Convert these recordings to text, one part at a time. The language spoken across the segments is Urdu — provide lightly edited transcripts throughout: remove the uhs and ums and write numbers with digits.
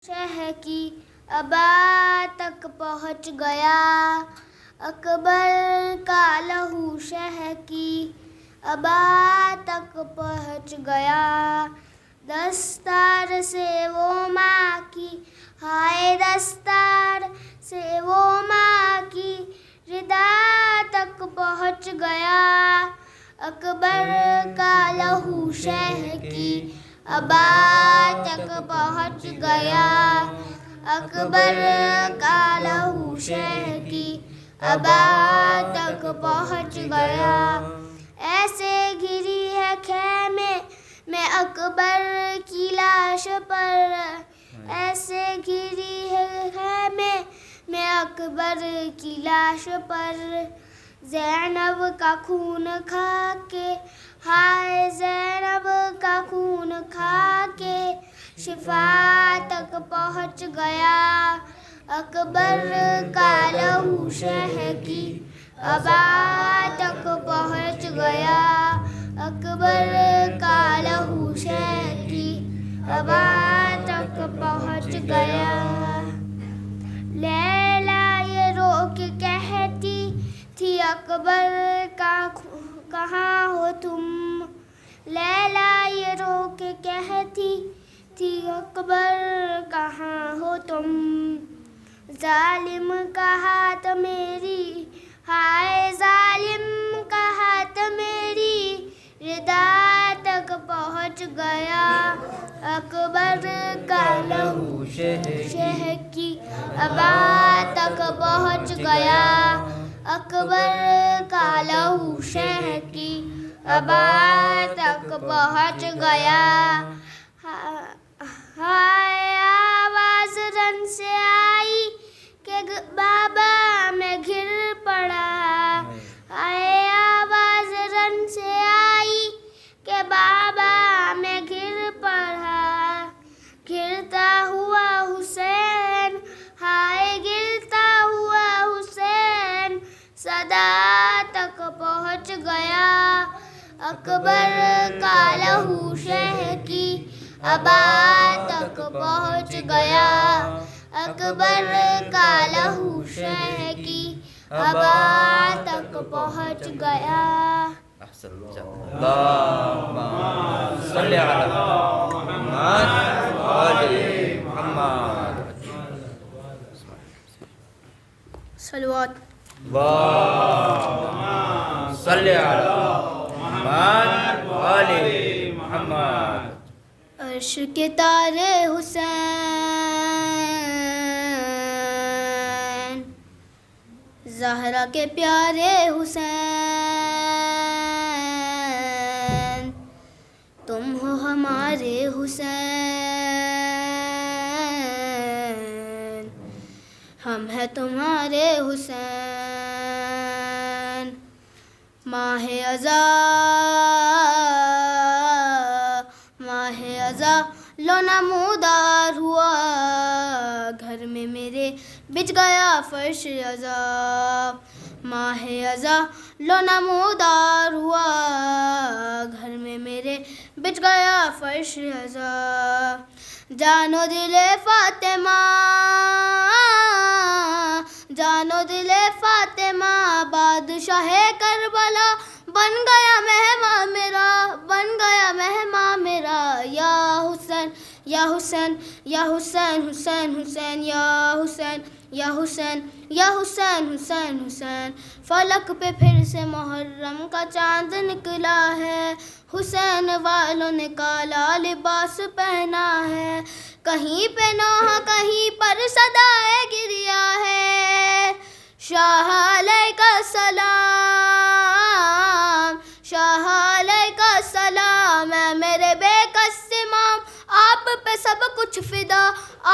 شہ کی ابا تک پہنچ گیا، اکبر کا لہو شہ کی ابا تک پہنچ گیا، دستار سے وہ ماں کی ہائے دستار سے وہ ماں کی ردا تک پہنچ گیا، اکبر کا لہو شہ کی ابا تک پہنچ گیا، اکبر کا لہو شہ کی ابا تک پہنچ گیا، ایسے گری ہے خیمے میں اکبر کی لاش پر، ایسے گری ہے خیمے میں اکبر کی لاش پر، زینب کا خون کھا کے ہائے زینب کا خون کھا کے شفا تک پہنچ گیا، اکبر کا لہو شہ کی ابا تک پہنچ گیا، اکبر کا لہو شہ کی ابا تک پہنچ گیا، لیلا یہ رو کے کہتی تھی اکبر کہاں ہو تم، لیلا یہ رو کے کہتی تھی اکبر کہاں ہو تم، ظالم کا ہاتھ میری ہائے ظالم کا ہاتھ میری ردا تک پہنچ گیا، اکبر کا لہو شہ کی ابا تک پہنچ گیا، اکبر کا لہو شہ کی ابا تک پہنچ گیا، ہائے آواز رن سے آئی کہ بابا میں گر پڑا، ہائے آواز رن سے آئی کہ بابا میں گر پڑا، گرتا ہوا حسین ہائے گرتا ہوا حسین صدا تک پہنچ گیا، اکبر کا لہو شہ کی ابا تک پہنچ گیا، اکبر کا لہو شہ کی ابا تک پہنچ گیا، اللہم صلی علی محمد وآل محمد، صلوات اللہم صلی علی محمد وآل محمد، عرش کے تارے حسین زہرا کے پیارے حسین، تم ہو ہمارے حسین، ہم ہیں تمہارے حسین، ماہ ازاں لو نمودار ہوا، گھر میں میرے بچھ گیا فرش عذاب، ماہ ازاں لو نمودار ہوا، گھر میں میرے بچھ گیا فرش عذاب، جانو دل فاطمہ جانو دل فاطمہ بادشاہ کربلا بن گیا مہمان میرا، بن گیا مہمان میرا، یا حسین یا حسین یا حسین حسین حسین یا حسین یا حسین یا حسین حسین حسین، فلک پہ پھر سے محرم کا چاند نکلا ہے، حسین والوں نے کالا لباس پہنا ہے، کہیں پہ نوحہ کہیں پر صدائے گریا ہے، شاہ علیہ السلام شاہ علیہ السلام، اے میرے بے کس امام، آپ پہ سب کچھ فدا،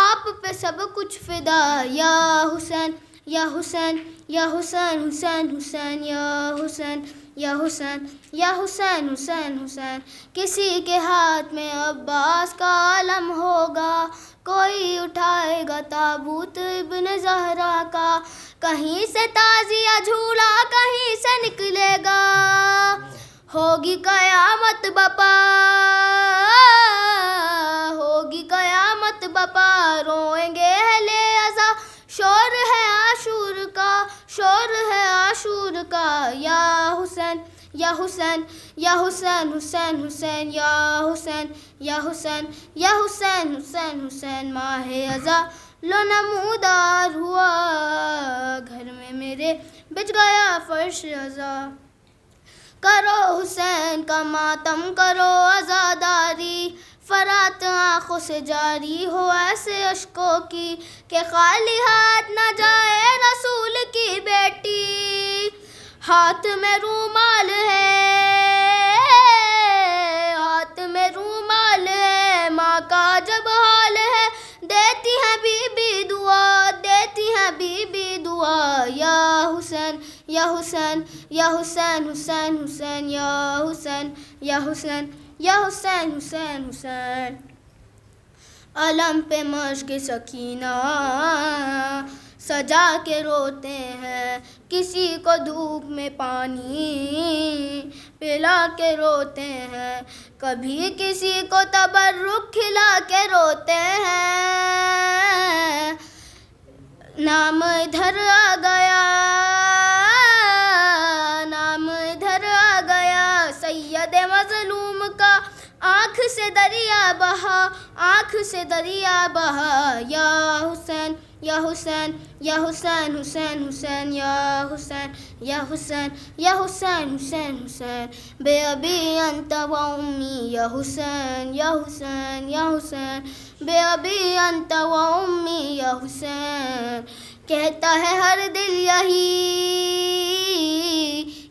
آپ پہ سب کچھ فدا، یا حسین یا حسین یا حسین حسین حسین یا حسین یا حسین یا حسین حسین حسین، کسی کے ہاتھ میں عباس کا علم ہوگا، کوئی اٹھائے گا تابوت ابن زہرا کا، کہیں سے تازیہ جھولا کہیں سے نکلے گا، ہوگی قیامت بپا ہوگی قیامت بپا، روئیں گے اہل عزا، شور ہے عاشور کا، شور ہے عاشور کا، یا حسین یا حسین یا حسین حسین حسین یا حسین یا حسین یا حسین حسین حسین۔ ماہ عزا لو نمودار ہوا، گھر میں میرے بچ گیا فرش عزا۔ کرو حسین کا ماتم کرو عزاداری، فرات آنکھوں سے جاری ہو ایسے اشکوں کی کہ خالی ہاتھ نہ جائے رسول کی بیٹی۔ ہاتھ میں رومال ہے، ہاتھ میں رومال ہے، ماں کا جب حال ہے دیتی ہے بی بی دعا، دیتی ہے بی بی دعا، یا حسین یا حسین یا حسین حسین حسین یا حسین یا حسین یا حسین حسین حسین۔ علم پہ مشق سکینہ سجا کے روتے ہیں، کسی کو دھوپ میں پانی پلا کے روتے ہیں، کبھی کسی کو تبرک کھلا کے روتے ہیں۔ نام ادھر آ گیا، نام ادھر آ گیا سید مظلوم کا، آنکھ سے دریا بہا، آنکھ سے دریا بہا، یا حسین یا حسین یا حسین حسین حسین یا حسین یا حسین یا حسین حسین حسین۔ بے ابی انت و امی یا حسین یا حسین یا حسین، بے ابی انت و امی یا حسین۔ کہتا ہے ہر دل یہی،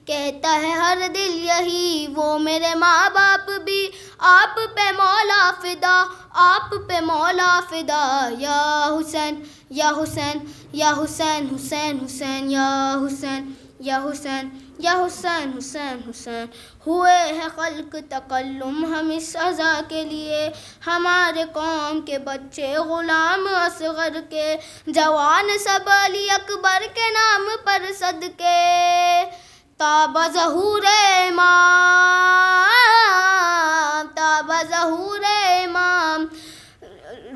کہتا ہے ہر دل یہی، وہ میرے ماں باپ بھی آپ پہ مولا فدا، آپ پہ مولا فدا، یا حسین یا حسین یا حسین حسین حسین یا حسین یا حسین یا حسین حسین حسین۔ ہوئے ہے خلق تکلم ہم اس عزا کے لیے، ہمارے قوم کے بچے غلام اصغر کے، جوان سب علی اکبر کے نام پر صدقے، تاب ظہور امام، تاب ظہور امام،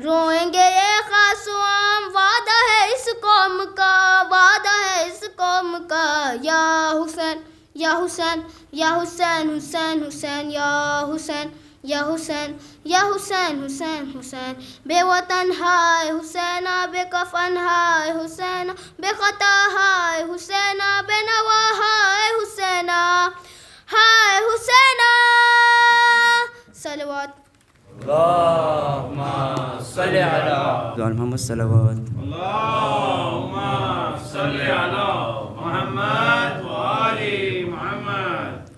روئیں گے یہ خاص و عام، وعدہ ہے اس قوم کا، وعدہ ہے اس قوم کا، یا حسین یا حسین یا حسین حسین حسین یا حسین یا حسین یا حسین حسین حسین۔ بے وطن ہائے حسینہ، بے کفن ہائے حسینہ، بے خطا ہائے حسینہ، بے نوا ہائے حسینہ، ہائے حسینہ۔ صلوات اللہم صلی علی محمد صلوات۔ اللہم صلی علی محمد و آل محمد۔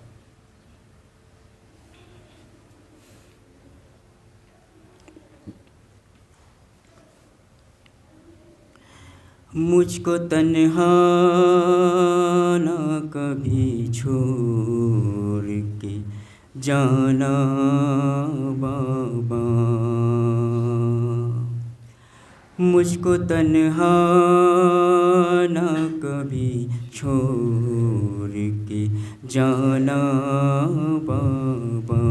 مجھ کو تنہا نہ کبھی چھوڑ کے جانا بابا، مجھ کو تنہا نہ کبھی چھوڑ کے جانا بابا،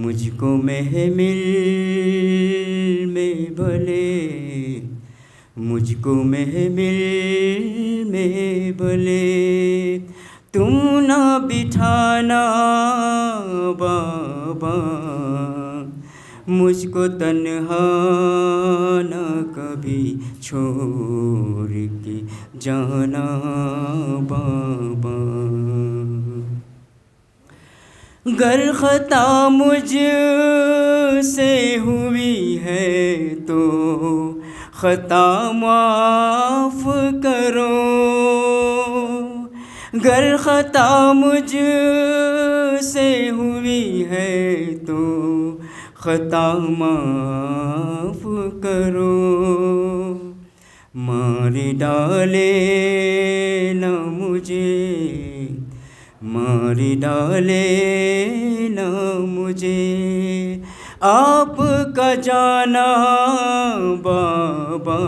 مجھ کو محمل میں بھلے، مجھ کو محمل میں بھلے تم نہ بٹھانا بابا، مجھ کو تنہا نہ کبھی چھوڑ کے جانا بابا۔ گر خطا مجھ سے ہوئی ہے تو خطا معاف کرو، گر خطا مجھ سے ہوئی ہے تو خطا معاف کرو، مار ڈالے نہ مجھے، مار ڈالے نہ مجھے آپ کا جانا بابا،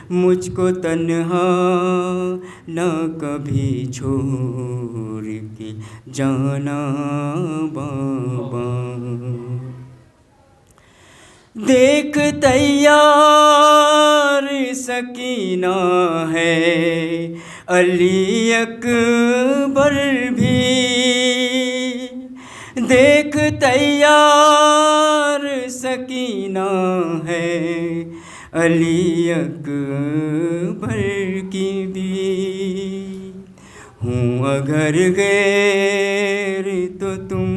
مجھ کو تنہا نہ کبھی چھوڑ کے جانا بابا۔ دیکھ تیار سکینہ ہے علی اکبر بھی، دیکھ تیار سکینہ ہے علی اکبر کی بھی۔ ہوں اگر غیر تو تم،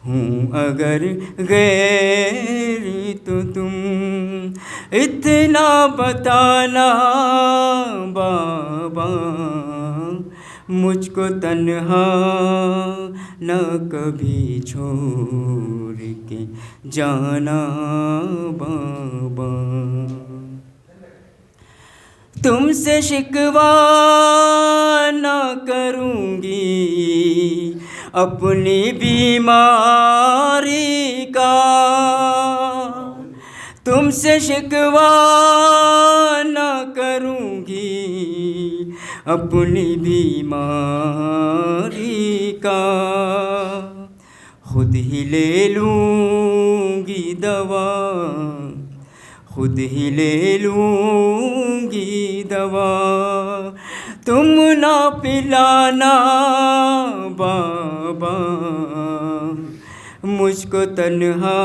ہوں اگر غیر تو تم، اتنا بتانا بابا، مجھ کو تنہا نہ کبھی چھوڑ کے جانا بابا۔ تم سے شکوہ نہ کروں گی اپنی بیماری کا، تم سے شکوہ نہ کروں گی اپنی بیماری کا، خود ہی لے لوں گی دوا، خود ہی لے لوں گی دوا، تم نہ پلانا بابا، مجھ کو تنہا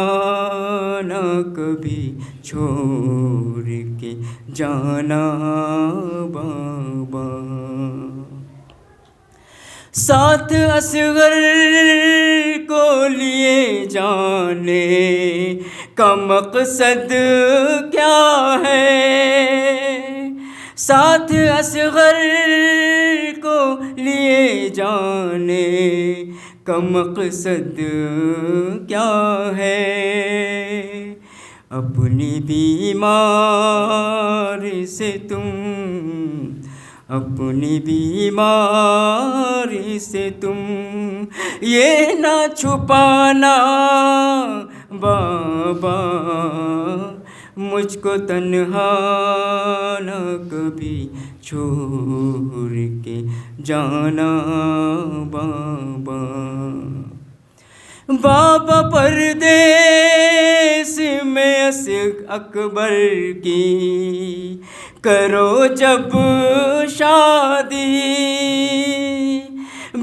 نہ کبھی چھوڑ کے جانا بابا۔ ساتھ اصغر کو لیے جانے کا مقصد کیا ہے، ساتھ اصغر کو لیے جانے کا مقصد کیا ہے، اپنی بیمار سے تم، اپنی بیماری سے تم یہ نہ چھپانا بابا، مجھ کو تنہا نہ کبھی چھوڑ کے جانا بابا۔ بابا پردیس میں اکبر کی کرو جب شادی،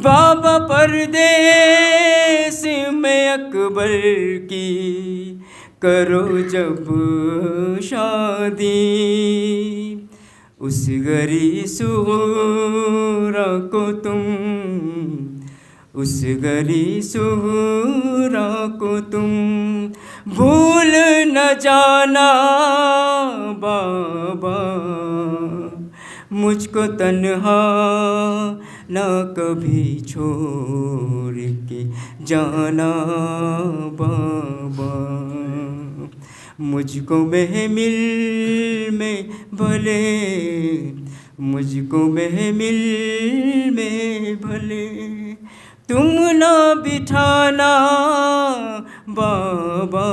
بابا پردیس میں اکبر کی کرو جب شادی، اس گری صغرا کو تم، اس گری صغرا کو تم بھول نہ جانا بابا، مجھ کو تنہا نہ کبھی چھوڑ کے جانا بابا، مجھ کو محمل میں بھلے، مجھ کو محمل میں بھلے تم نہ بٹھانا بابا،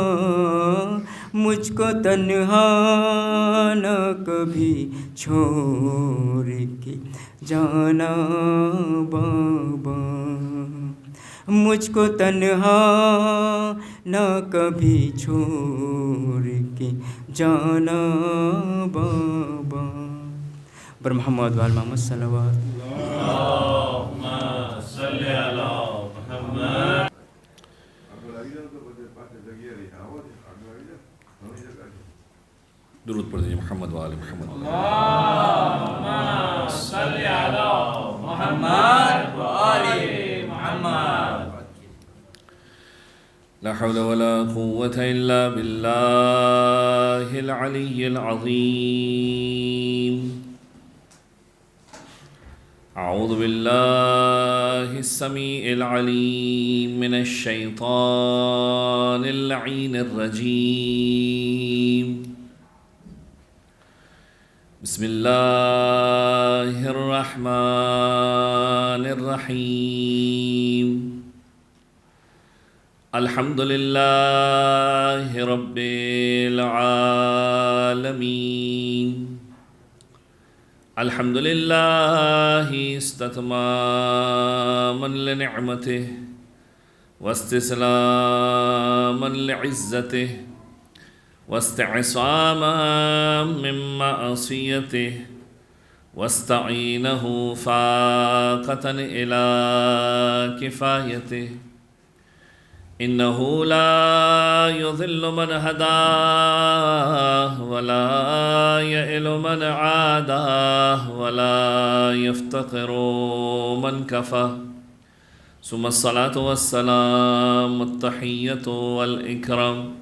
مجھ کو تنہا نہ کبھی چھوڑ کے جانا بابا، مجھ کو تنہا نہ کبھی چھوڑ کے جانا بابا۔ بر محمد وآل محمد صلوات۔ اللهم صل على محمد۔ درود پڑھ دیجیے محمد وآل محمد۔ اللهم صل على محمد وآل محمد۔ لا حول ولا قوة إلا بالله العلي العظيم۔ أعوذ بالله السميع العليم من الشيطان اللعين الرجيم۔ بسم الله الرحمن الرحيم۔ الحمد لله رب العالمين۔ الحمد لله استتماما لنعمته واستسلاما لعزته واستعصاما من معصيته واستعينه فاقة إلى كفايته إنه لا يضل من هداه ولا يئل من عاداه ولا يفتقر من كفاه ثم الصلاة والسلام التحية والإكرام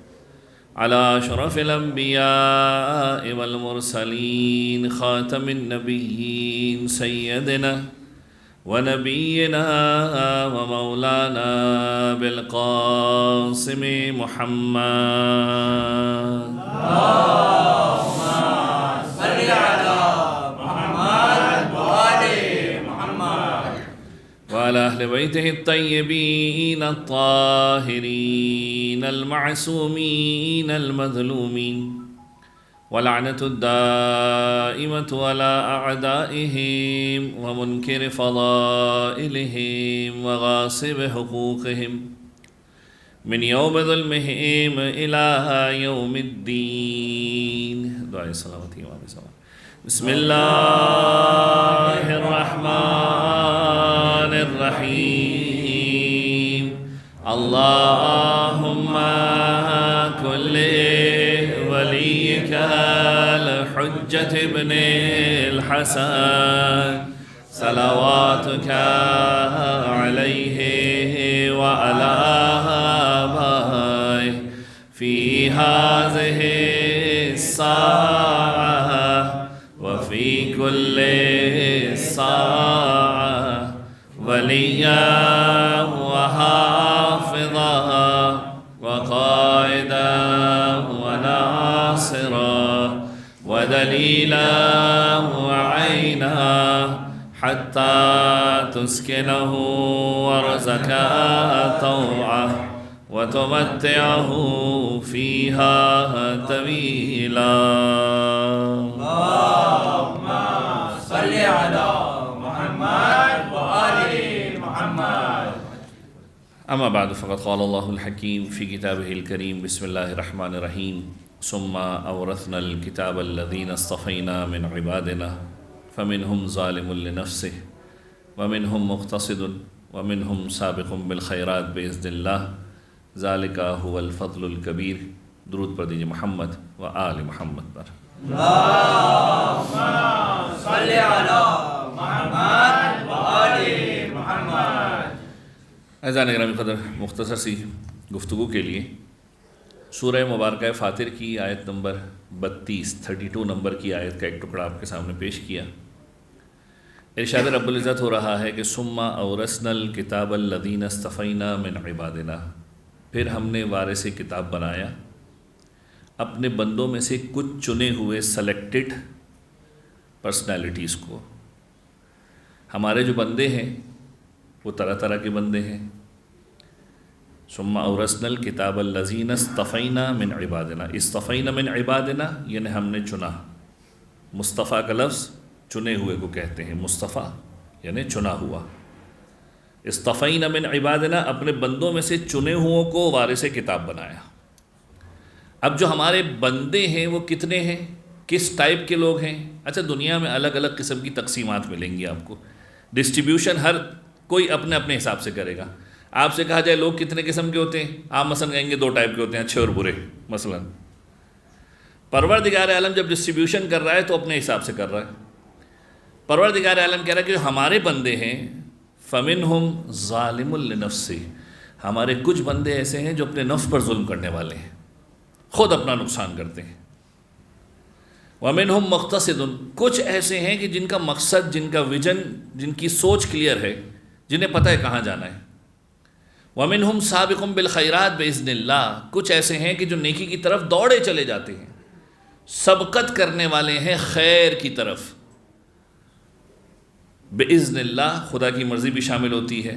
على أشرف الأنبياء والمرسلين خاتم النبيين سيدنا ونبينا ومولانا بالقاسم محمد وعلى أهل بيته الطيبين الطاهرين المعصومين المظلومين ولعنة الدائمة على أعدائهم ومنكر فضائلهم وغاصب حقوقهم من يوم ظلمهم إلى يوم الدين. دعاء الصلوات وعلى السلام. بسم الله الرحمن الرحيم. اللهم كن لوليك الحجة ابن الحسن صلواتك عليه وعلى آبائه في هذه الساعة وفي كل ساعة وليا وحافظا وقائدا وناصرا ودليلا وعينا حتى تسكنه ورزقك طوعه وتمتعه فيها طويلا. اللهم صل على محمد وآل محمد. أما بعد فقد قال الله الحكيم في كتابه الكريم بسم الله الرحمن الرحيم ثم أورثنا الكتاب الذين اصطفينا من عبادنا فمنهم ظالم لنفسه ومنهم مقتصد ومنهم سابق بالخيرات بإذن الله ذلك هو الفضل الكبير. درود پر دیجئے محمد و آل محمد پر. اللهم صل على محمد وآل محمد. اعزائے گرامی قدر، مختصر سی گفتگو کے لیے سورہ مبارکہ فاطر کی آیت نمبر 32 نمبر کی آیت کا ایک ٹکڑا آپ کے سامنے پیش کیا. ارشاد رب العزت ہو رہا ہے کہ ثم اورثنا الکتاب الذین اصطفینا من عبادنا، پھر ہم نے وارث کتاب بنایا اپنے بندوں میں سے کچھ چنے ہوئے سلیکٹڈ پرسنالٹیز کو. ہمارے جو بندے ہیں وہ طرح طرح کے بندے ہیں. ثم اورثنا الکتاب الذین اصطفینا من عبادنا، اصطفینا من عبادنا یعنی ہم نے چنا. مصطفیٰ کا لفظ چنے ہوئے کو کہتے ہیں، مصطفیٰ یعنی چنا ہوا. اصطفینا من عبادنا، اپنے بندوں میں سے چنے ہوئوں کو وارث کتاب بنایا. اب جو ہمارے بندے ہیں وہ کتنے ہیں، کس ٹائپ کے لوگ ہیں؟ اچھا، دنیا میں الگ الگ قسم کی تقسیمات ملیں گی آپ کو. ڈسٹریبیوشن ہر کوئی اپنے اپنے حساب سے کرے گا. آپ سے کہا جائے لوگ کتنے قسم کے ہوتے ہیں، آپ مثلا کہیں گے 2 ٹائپ کے ہوتے ہیں، اچھے اور برے. مثلا پروردگار عالم جب ڈسٹریبیوشن کر رہا ہے تو اپنے حساب سے کر رہا ہے. پروردگار عالم کہہ رہا ہے کہ جو ہمارے بندے ہیں فَمِنْهُمْ ظَالِمٌ لِنَفْسِهِ، ہمارے کچھ بندے ایسے ہیں جو اپنے نفس پر ظلم کرنے والے ہیں، خود اپنا نقصان کرتے ہیں. وَمِنْهُمْ مُقْتَصِدٌ، کچھ ایسے ہیں کہ جن کا مقصد، جن کا ویژن، جن کی سوچ کلیئر ہے، جنہیں پتہ ہے کہاں جانا ہے. وَمِنْهُمْ سَابِقٌ بِالْخَيْرَاتِ بِإِذْنِ اللَّهِ، کچھ ایسے ہیں کہ جو نیکی کی طرف دوڑے چلے جاتے ہیں، سبقت کرنے والے ہیں خیر کی طرف. بِإِذْنِ اللَّهِ، خدا کی مرضی بھی شامل ہوتی ہے.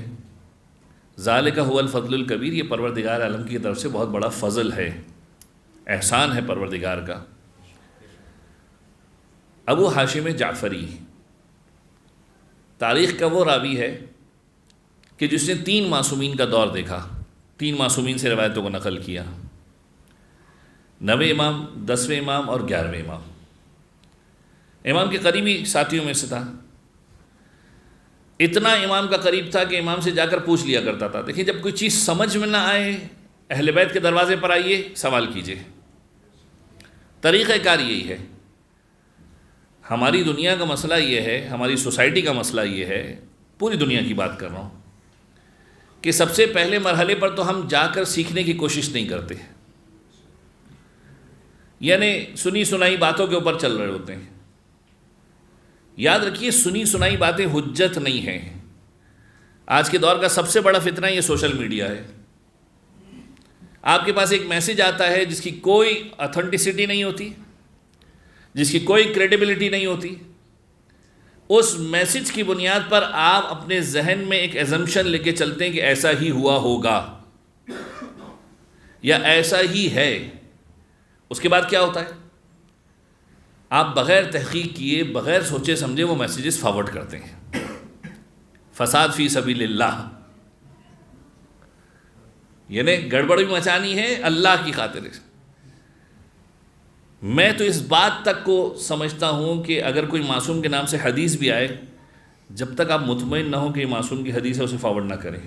ذَلِكَ هُوَ الْفَضْلُ الْكَبِيرُ، یہ پروردگار عالم کی طرف سے بہت بڑا فضل ہے، احسان ہے پروردگار کا. ابو ہاشم جعفری تاریخ کا وہ راوی ہے کہ جس نے 3 معصومین کا دور دیکھا، 3 معصومین سے روایتوں کو نقل کیا. 9ویں امام، 10ویں امام اور 11ویں امام. امام کے قریبی ساتھیوں میں سے تھا. اتنا امام کا قریب تھا کہ امام سے جا کر پوچھ لیا کرتا تھا. دیکھیں جب کوئی چیز سمجھ میں نہ آئے اہل بیت کے دروازے پر آئیے، سوال کیجئے. طریقہ کار یہی ہے. ہماری دنیا کا مسئلہ یہ ہے، ہماری سوسائٹی کا مسئلہ یہ ہے، پوری دنیا کی بات کر رہا ہوں، کہ سب سے پہلے مرحلے پر تو ہم جا کر سیکھنے کی کوشش نہیں کرتے، یعنی سنی سنائی باتوں کے اوپر چل رہے ہوتے ہیں. یاد رکھیے سنی سنائی باتیں حجت نہیں ہیں. آج کے دور کا سب سے بڑا فتنہ یہ سوشل میڈیا ہے. آپ کے پاس ایک میسج آتا ہے جس کی کوئی اتھینٹسٹی نہیں ہوتی، جس کی کوئی کریڈیبلٹی نہیں ہوتی. اس میسج کی بنیاد پر آپ اپنے ذہن میں ایک ایزمپشن لے کے چلتے ہیں کہ ایسا ہی ہوا ہوگا یا ایسا ہی ہے. اس کے بعد کیا ہوتا ہے؟ آپ بغیر تحقیق کیے، بغیر سوچے سمجھے وہ میسیجز فارورڈ کرتے ہیں. فساد فی سبیل اللہ، یعنی گڑبڑ بھی مچانی ہے اللہ کی خاطر. میں تو اس بات تک کو سمجھتا ہوں کہ اگر کوئی معصوم کے نام سے حدیث بھی آئے، جب تک آپ مطمئن نہ ہو کہ یہ معصوم کی حدیث ہے اسے فارورڈ نہ کریں.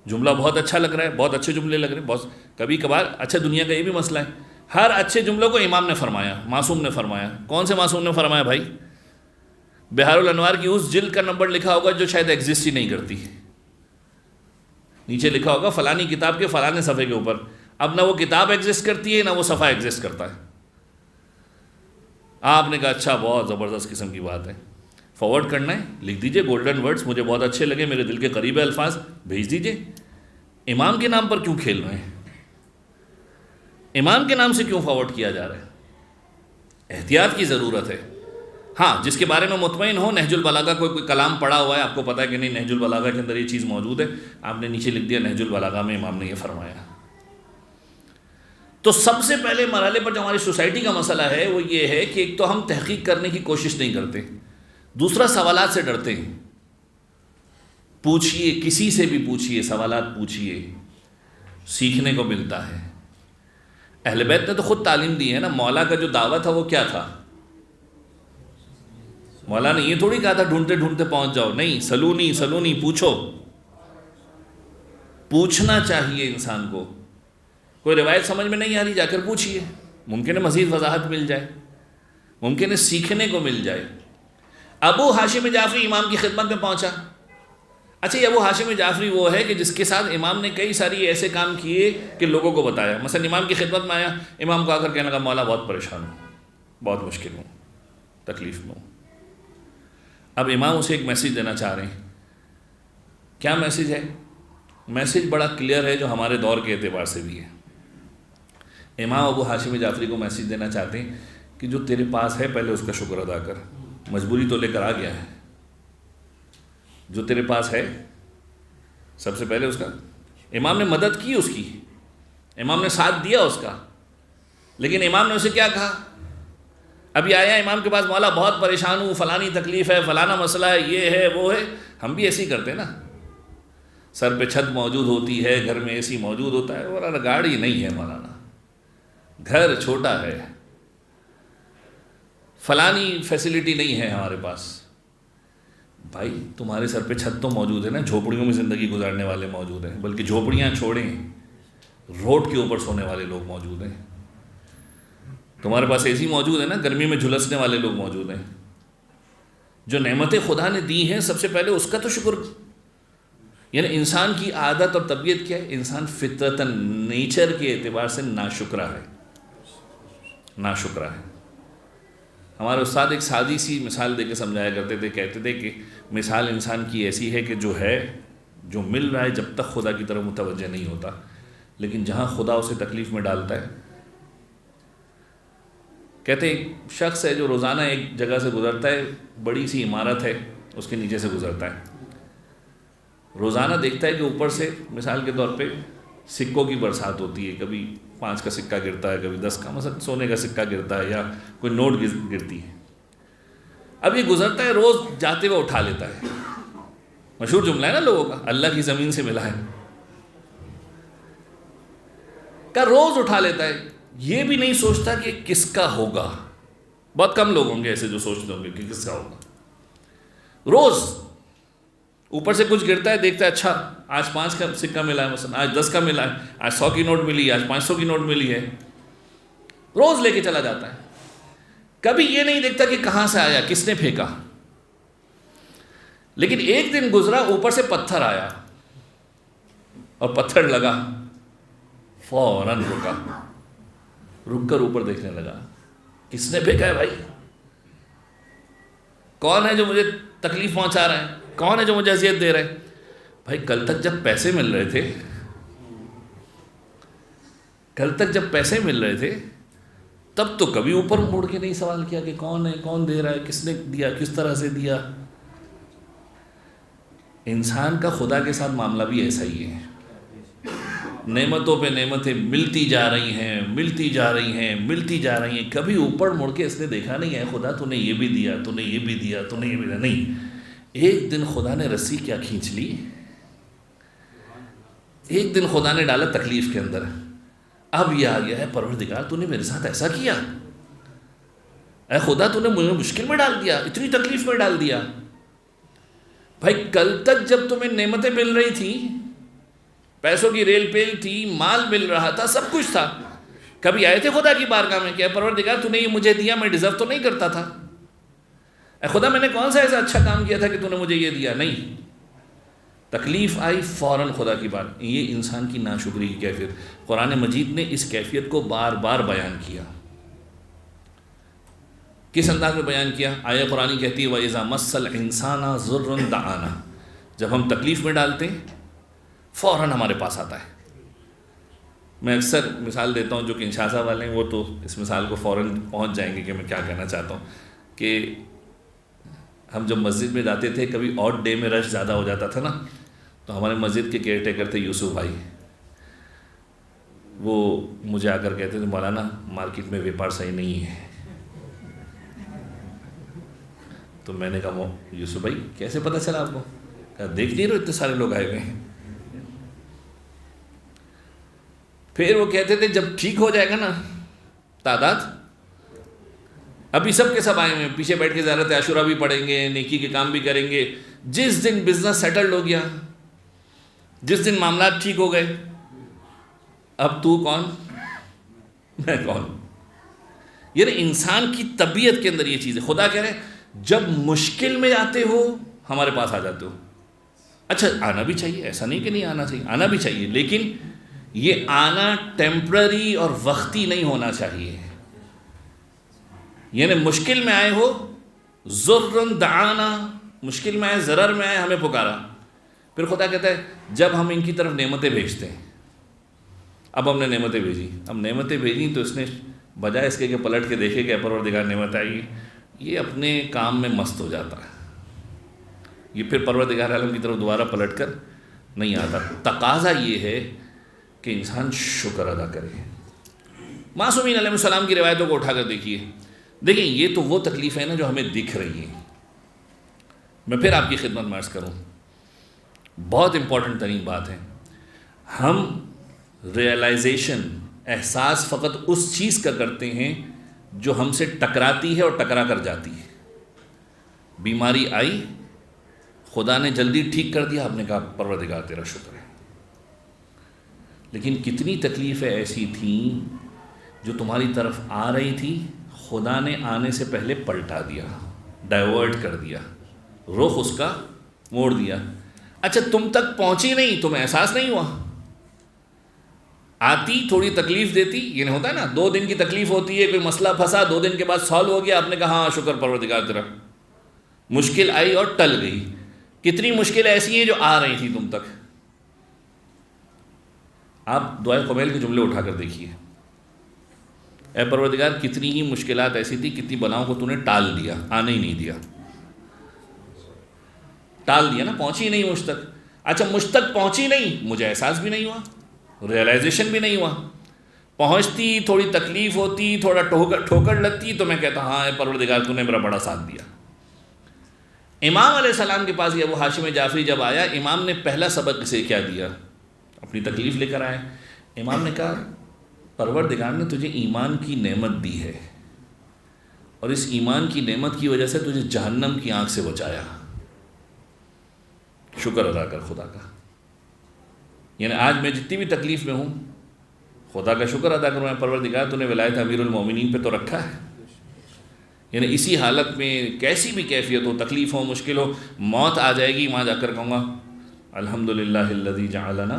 جملہ بہت اچھا لگ رہا ہے، بہت اچھے جملے لگ رہے ہیں، بہت کبھی کبھار اچھا دنیا کا یہ بھی مسئلہ ہے، ہر اچھے جملوں کو امام نے فرمایا، معصوم نے فرمایا. کون سے معصوم نے فرمایا بھائی؟ بہار الانوار کی اس جلد کا نمبر لکھا ہوگا جو شاید ایگزسٹ ہی نہیں کرتی. نیچے لکھا ہوگا فلانی کتاب کے فلانے صفحے کے اوپر. اب نہ وہ کتاب ایگزسٹ کرتی ہے نہ وہ صفحہ ایگزسٹ کرتا ہے. آپ نے کہا اچھا بہت زبردست قسم کی بات ہے، فارورڈ کرنا ہے، لکھ دیجئے گولڈن ورڈز، مجھے بہت اچھے لگے، میرے دل کے قریب الفاظ، بھیج دیجئے. امام کے نام پر کیوں کھیل رہے ہیں؟ امام کے نام سے کیوں فارورڈ کیا جا رہا ہے؟ احتیاط کی ضرورت ہے. ہاں جس کے بارے میں مطمئن ہو، نہج البلاغہ کوئی کلام پڑھا ہوا ہے، آپ کو پتہ ہے کہ نہیں نہج البلاغہ کے اندر یہ چیز موجود ہے، آپ نے نیچے لکھ دیا نہج البلاغہ میں امام نے یہ فرمایا. تو سب سے پہلے مرحلے پر جو ہماری سوسائٹی کا مسئلہ ہے وہ یہ ہے کہ ایک تو ہم تحقیق کرنے کی کوشش نہیں کرتے، دوسرا سوالات سے ڈرتے ہیں. پوچھئے، کسی سے بھی پوچھئے، سوالات پوچھئے، سیکھنے کو ملتا ہے. اہل بیت نے تو خود تعلیم دی ہے نا. مولا کا جو دعویٰ تھا وہ کیا تھا؟ مولا نے یہ تھوڑی کہا تھا ڈھونڈتے ڈھونڈتے پہنچ جاؤ، نہیں، سلونی سلونی، پوچھو. پوچھنا چاہیے انسان کو. کوئی روایت سمجھ میں نہیں آ رہی، جا کر پوچھئے، ممکن ہے مزید وضاحت مل جائے، ممکن ہے سیکھنے کو مل جائے. ابو ہاشم جعفری امام کی خدمت میں پہنچا. اچھا یہ ابو ہاشم جعفری وہ ہے کہ جس کے ساتھ امام نے کئی ساری ایسے کام کیے کہ لوگوں کو بتایا. مثلا امام کی خدمت میں آیا، امام کو آ کر کہنے لگا مولا بہت پریشان ہوں، بہت مشکل ہوں، تکلیف میں ہوں. اب امام اسے ایک میسیج دینا چاہ رہے ہیں. کیا میسیج ہے؟ میسیج بڑا کلیئر ہے جو ہمارے دور کے اعتبار سے بھی ہے. امام ابو ہاشم جعفری کو میسیج دینا چاہتے ہیں کہ جو تیرے پاس ہے پہلے اس کا شکر ادا کر. مجبوری تو لے کر آ گیا ہے، جو تیرے پاس ہے سب سے پہلے اس کا. امام نے مدد کی اس کی، امام نے ساتھ دیا اس کا، لیکن امام نے اسے کیا کہا؟ ابھی آیا امام کے پاس، مولا بہت پریشان ہوں، فلانی تکلیف ہے، فلانا مسئلہ ہے، یہ ہے وہ ہے. ہم بھی ایسے ہی کرتے ہیں نا. سر پہ چھت موجود ہوتی ہے، گھر میں اے سی موجود ہوتا ہے، مولانا گاڑی نہیں ہے، مولانا گھر چھوٹا ہے، فلانی فیسلٹی نہیں ہے ہمارے پاس. بھائی تمہارے سر پہ چھت تو موجود ہے نا. جھوپڑیوں میں زندگی گزارنے والے موجود ہیں، بلکہ جھوپڑیاں چھوڑیں، روڈ کے اوپر سونے والے لوگ موجود ہیں. تمہارے پاس اے سی موجود ہے نا، گرمی میں جھلسنے والے لوگ موجود ہیں. جو نعمتیں خدا نے دی ہیں سب سے پہلے اس کا تو شکر. یعنی انسان کی عادت اور طبیعت کیا ہے؟ انسان فطرتاً نیچر کے اعتبار سے ناشکرا ہے، ناشکرا ہے. ہمارے استاد ایک سادی سی مثال دے کے سمجھایا کرتے تھے، کہتے تھے کہ مثال انسان کی ایسی ہے کہ جو ہے، جو مل رہا ہے، جب تک خدا کی طرف متوجہ نہیں ہوتا، لیکن جہاں خدا اسے تکلیف میں ڈالتا ہے. کہتے ایک شخص ہے جو روزانہ ایک جگہ سے گزرتا ہے، بڑی سی عمارت ہے، اس کے نیچے سے گزرتا ہے. روزانہ دیکھتا ہے کہ اوپر سے مثال کے طور پہ سکوں کی برسات ہوتی ہے، کبھی 5 کا سکہ گرتا ہے، کبھی 10 کا، مثلا سونے کا سکہ گرتا ہے یا کوئی نوٹ گرتی ہے. اب یہ گزرتا ہے، روز جاتے ہوئے اٹھا لیتا ہے. مشہور جملہ ہے نا لوگوں کا، اللہ کی زمین سے ملا ہے کا، روز اٹھا لیتا ہے. یہ بھی نہیں سوچتا کہ کس کا ہوگا. بہت کم لوگ ہوں گے ایسے جو سوچتے ہوں گے کہ کس کا ہوگا. روز اوپر سے کچھ گرتا ہے، دیکھتا ہے اچھا آج 5 کا سکہ ملا ہے، مثلا آج 10 کا ملا ہے، آج 100 کی نوٹ ملی ہے، آج 500 کی نوٹ ملی ہے، روز لے کے چلا جاتا ہے. کبھی یہ نہیں دیکھتا کہ کہاں سے آیا، کس نے پھینکا. لیکن ایک دن گزرا، اوپر سے پتھر آیا اور پتھر لگا، فوراً رک کر اوپر دیکھنے لگا، کس نے پھینکا ہے بھائی؟ کون ہے جو مجھے تکلیف پہنچا رہا ہے؟ کون ہے جو مجھے اذیت دے رہا ہے؟ بھائی کل تک جب پیسے مل رہے تھے تب تو کبھی اوپر مڑ کے نہیں سوال کیا کہ کون ہے، کون دے رہا ہے، کس نے دیا، کس طرح سے دیا. انسان کا خدا کے ساتھ معاملہ بھی ایسا ہی ہے. نعمتوں پہ نعمتیں ملتی جا رہی ہیں، کبھی اوپر مڑ کے اس نے دیکھا نہیں ہے خدا تو نے یہ بھی دیا، تو نے یہ بھی دیا، تو نے یہ بھی دیا. نہیں، ایک دن خدا نے رسی کیا کھینچ لی، ایک دن خدا نے ڈالا تکلیف کے اندر. اب یہ آ گیا ہے پروردگار تو نے میرے ساتھ ایسا کیا، اے خدا تو نے مجھے مشکل میں ڈال دیا، اتنی تکلیف میں ڈال دیا. بھائی کل تک جب تمہیں نعمتیں مل رہی تھی، پیسوں کی ریل پیل تھی، مال مل رہا تھا، سب کچھ تھا، کبھی آئے تھے خدا کی بارگاہ میں کہ اے پروردگار تو نے یہ مجھے دیا، میں ڈیزرو تو نہیں کرتا تھا، اے خدا میں نے کون سا ایسا اچھا کام کیا تھا کہ تو نے مجھے یہ دیا؟ نہیں. تکلیف آئی فوراً خدا کی بات. یہ انسان کی ناشکری کی کیفیت. قرآن مجید نے اس کیفیت کو بار بار بیان کیا. کس انداز میں بیان کیا؟ آیہ قرآنی کہتی ہے وَإِذَا مَسَّ الْإِنسَانَ ضُرٌّ دَعَانَا. جب ہم تکلیف میں ڈالتے ہیں فوراً ہمارے پاس آتا ہے. میں اکثر مثال دیتا ہوں، جو کہ انشاء والے ہیں وہ تو اس مثال کو فوراً پہنچ جائیں گے کہ میں کیا کہنا چاہتا ہوں. کہ ہم جب مسجد میں جاتے تھے، کبھی آڈ ڈے میں رش زیادہ ہو جاتا تھا نا، تو ہمارے مسجد کے کیئر ٹیکر تھے یوسف بھائی، وہ مجھے آ کر کہتے تھے مولانا مارکیٹ میں ویپار صحیح نہیں ہے. تو میں نے کہا یوسف بھائی کیسے پتہ چلا آپ کو؟ کہا دیکھ نہیں رہے اتنے سارے لوگ آئے ہوئے ہیں. پھر وہ کہتے تھے جب ٹھیک ہو جائے گا نا تعداد، ابھی سب کے سب آئے ہوئے ہیں، پیچھے بیٹھ کے زیارت عاشورہ بھی پڑھیں گے، نیکی کے کام بھی کریں گے. جس دن بزنس سیٹلڈ ہو گیا، جس دن معاملات ٹھیک ہو گئے، اب تو کون میں کون. یعنی انسان کی طبیعت کے اندر یہ چیز ہے. خدا کہہ رہے ہیں جب مشکل میں آتے ہو ہمارے پاس آ جاتے ہو. اچھا آنا بھی چاہیے، ایسا نہیں کہ نہیں آنا چاہیے، آنا بھی چاہیے، لیکن یہ آنا ٹیمپرری اور وقتی نہیں ہونا چاہیے. یعنی مشکل میں آئے ہو، ضرن دعانا، مشکل میں آئے، ضرر میں آئے، ہمیں پکارا. پھر خدا کہتا ہے جب ہم ان کی طرف نعمتیں بھیجتے ہیں، اب ہم نے نعمتیں بھیجی، اب نعمتیں بھیجی تو اس نے بجائے اس کے کہ پلٹ کے دیکھے کہ پروردگار نعمت آئی، یہ اپنے کام میں مست ہو جاتا ہے. یہ پھر پروردگار عالم کی طرف دوبارہ پلٹ کر نہیں آتا. تقاضا یہ ہے کہ انسان شکر ادا کرے. معصومین علیہ السلام کی روایتوں کو اٹھا کر دیکھیے، دیکھیں یہ تو وہ تکلیف ہے نا جو ہمیں دکھ رہی ہیں. میں پھر آپ کی خدمت میں عرض کروں، بہت امپورٹنٹ ترین بات ہے، ہم ریئلائزیشن، احساس فقط اس چیز کا کرتے ہیں جو ہم سے ٹکراتی ہے اور ٹکرا کر جاتی ہے. بیماری آئی، خدا نے جلدی ٹھیک کر دیا، آپ نے کہا پروردگار تیرا شکر ہے. لیکن کتنی تکلیفیں ایسی تھیں جو تمہاری طرف آ رہی تھی، خدا نے آنے سے پہلے پلٹا دیا، ڈائیورٹ کر دیا، رخ اس کا موڑ دیا. اچھا تم تک پہنچی نہیں، تمہیں احساس نہیں ہوا. آتی تھوڑی تکلیف دیتی، یہ نہیں ہوتا ہے نا، 2 دن کی تکلیف ہوتی ہے، کوئی مسئلہ پھنسا، 2 دن کے بعد سالو ہو گیا، آپ نے کہا ہاں شکر پروردگار تیرا. مشکل آئی اور ٹل گئی. کتنی مشکل ایسی ہیں جو آ رہی تھی تم تک. آپ دعائے قبیل کے جملے اٹھا کر دیکھیے، اے پروردگار کتنی ہی مشکلات ایسی تھی، کتنی بلاؤں کو تو نے ٹال دیا، آنے ہی نہیں دیا، ٹال دیا نا، پہنچی نہیں مجھ تک. اچھا مجھ تک پہنچی نہیں، مجھے احساس بھی نہیں ہوا، ریئلائزیشن بھی نہیں ہوا. پہنچتی، تھوڑی تکلیف ہوتی، تھوڑا ٹھوکر لگتی تو میں کہتا ہاں اے پروردگار تو نے میرا بڑا ساتھ دیا. امام علیہ السلام کے پاس یہ ابو ہاشم جعفری جب آیا، امام نے پہلا سبق اسے کیا دیا؟ اپنی تکلیف لے کر آئے. امام نے کہا پروردگار نے تجھے ایمان کی نعمت دی ہے اور اس ایمان کی نعمت کی وجہ سے تجھے جہنم کی آنکھ سے بچایا. شکر ادا کر خدا کا. یعنی آج میں جتنی بھی تکلیف میں ہوں خدا کا شکر ادا کروں. پروردگار تو نے ولایت امیر المومنین پہ تو رکھا ہے. یعنی اسی حالت میں کیسی بھی کیفیت ہو، تکلیف ہو، مشکل ہو، موت آ جائے گی، وہاں جا کر کہوں گا الحمدللہ الذی جعلنا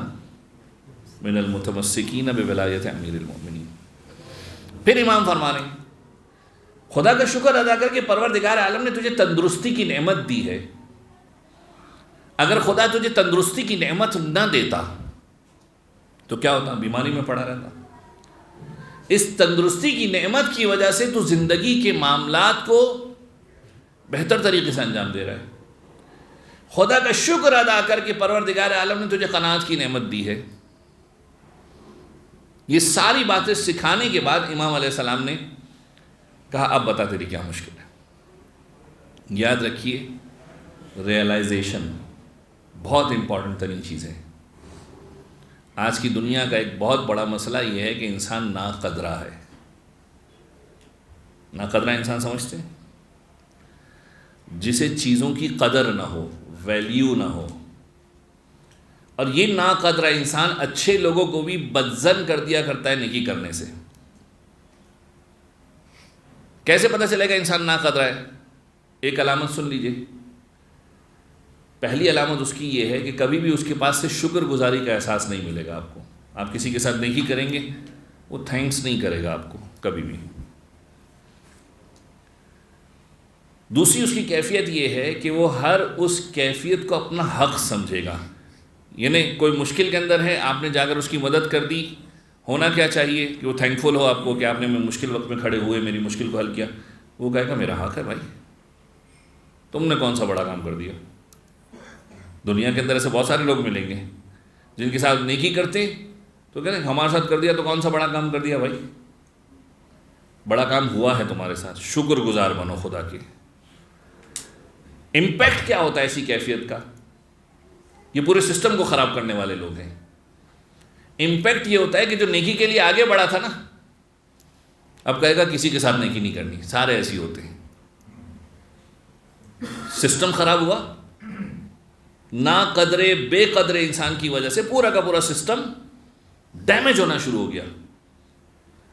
من المتمسکین بولایت امیر المومنین. پھر امام فرما رہے ہیں خدا کا شکر ادا کر کے پروردگار عالم نے تجھے تندرستی کی نعمت دی ہے. اگر خدا تجھے تندرستی کی نعمت نہ دیتا تو کیا ہوتا؟ بیماری میں پڑا رہتا. اس تندرستی کی نعمت کی وجہ سے تو زندگی کے معاملات کو بہتر طریقے سے انجام دے رہا ہے. خدا کا شکر ادا کر کے پروردگار عالم نے تجھے قناعت کی نعمت دی ہے. یہ ساری باتیں سکھانے کے بعد امام علیہ السلام نے کہا اب بتا تیری کیا مشکل ہے. یاد رکھیے ریئلائزیشن بہت امپورٹنٹ ترین چیز ہے. آج کی دنیا کا ایک بہت بڑا مسئلہ یہ ہے کہ انسان ناقدرہ ہے. ناقدرہ انسان سمجھتے ہیں جسے چیزوں کی قدر نہ ہو، ویلیو نہ ہو. اور یہ ناقدرہ انسان اچھے لوگوں کو بھی بدظن کر دیا کرتا ہے نیکی کرنے سے. کیسے پتہ چلے گا انسان ناقدرہ ہے؟ ایک علامت سن لیجئے. پہلی علامت اس کی یہ ہے کہ کبھی بھی اس کے پاس سے شکر گزاری کا احساس نہیں ملے گا آپ کو. آپ کسی کے ساتھ نیکی کریں گے وہ تھینکس نہیں کرے گا آپ کو کبھی بھی. دوسری اس کی کیفیت یہ ہے کہ وہ ہر اس کیفیت کو اپنا حق سمجھے گا. یعنی کوئی مشکل کے اندر ہے، آپ نے جا کر اس کی مدد کر دی، ہونا کیا چاہیے کہ وہ تھینکفل ہو آپ کو کہ آپ نے مشکل وقت میں کھڑے ہوئے میری مشکل کو حل کیا. وہ کہے گا میرا حق ہے بھائی، تم نے کون سا بڑا کام کر دیا. دنیا کے اندر ایسے بہت سارے لوگ ملیں گے جن کے ساتھ نیکی کرتے تو کہتے ہیں ہمارے ساتھ کر دیا تو کون سا بڑا کام کر دیا بھائی. بڑا کام ہوا ہے تمہارے ساتھ، شکر گزار بنو خدا کے. امپیکٹ کیا ہوتا ہے ایسی کیفیت کا؟ یہ پورے سسٹم کو خراب کرنے والے لوگ ہیں. امپیکٹ یہ ہوتا ہے کہ جو نیکی کے لیے آگے بڑھا تھا نا، اب کہے گا کسی کے ساتھ نیکی نہیں کرنی، سارے ایسے ہی ہوتے ہیں. سسٹم خراب ہوا. نا قدرے بے قدرے انسان کی وجہ سے پورا کا پورا سسٹم ڈیمیج ہونا شروع ہو گیا.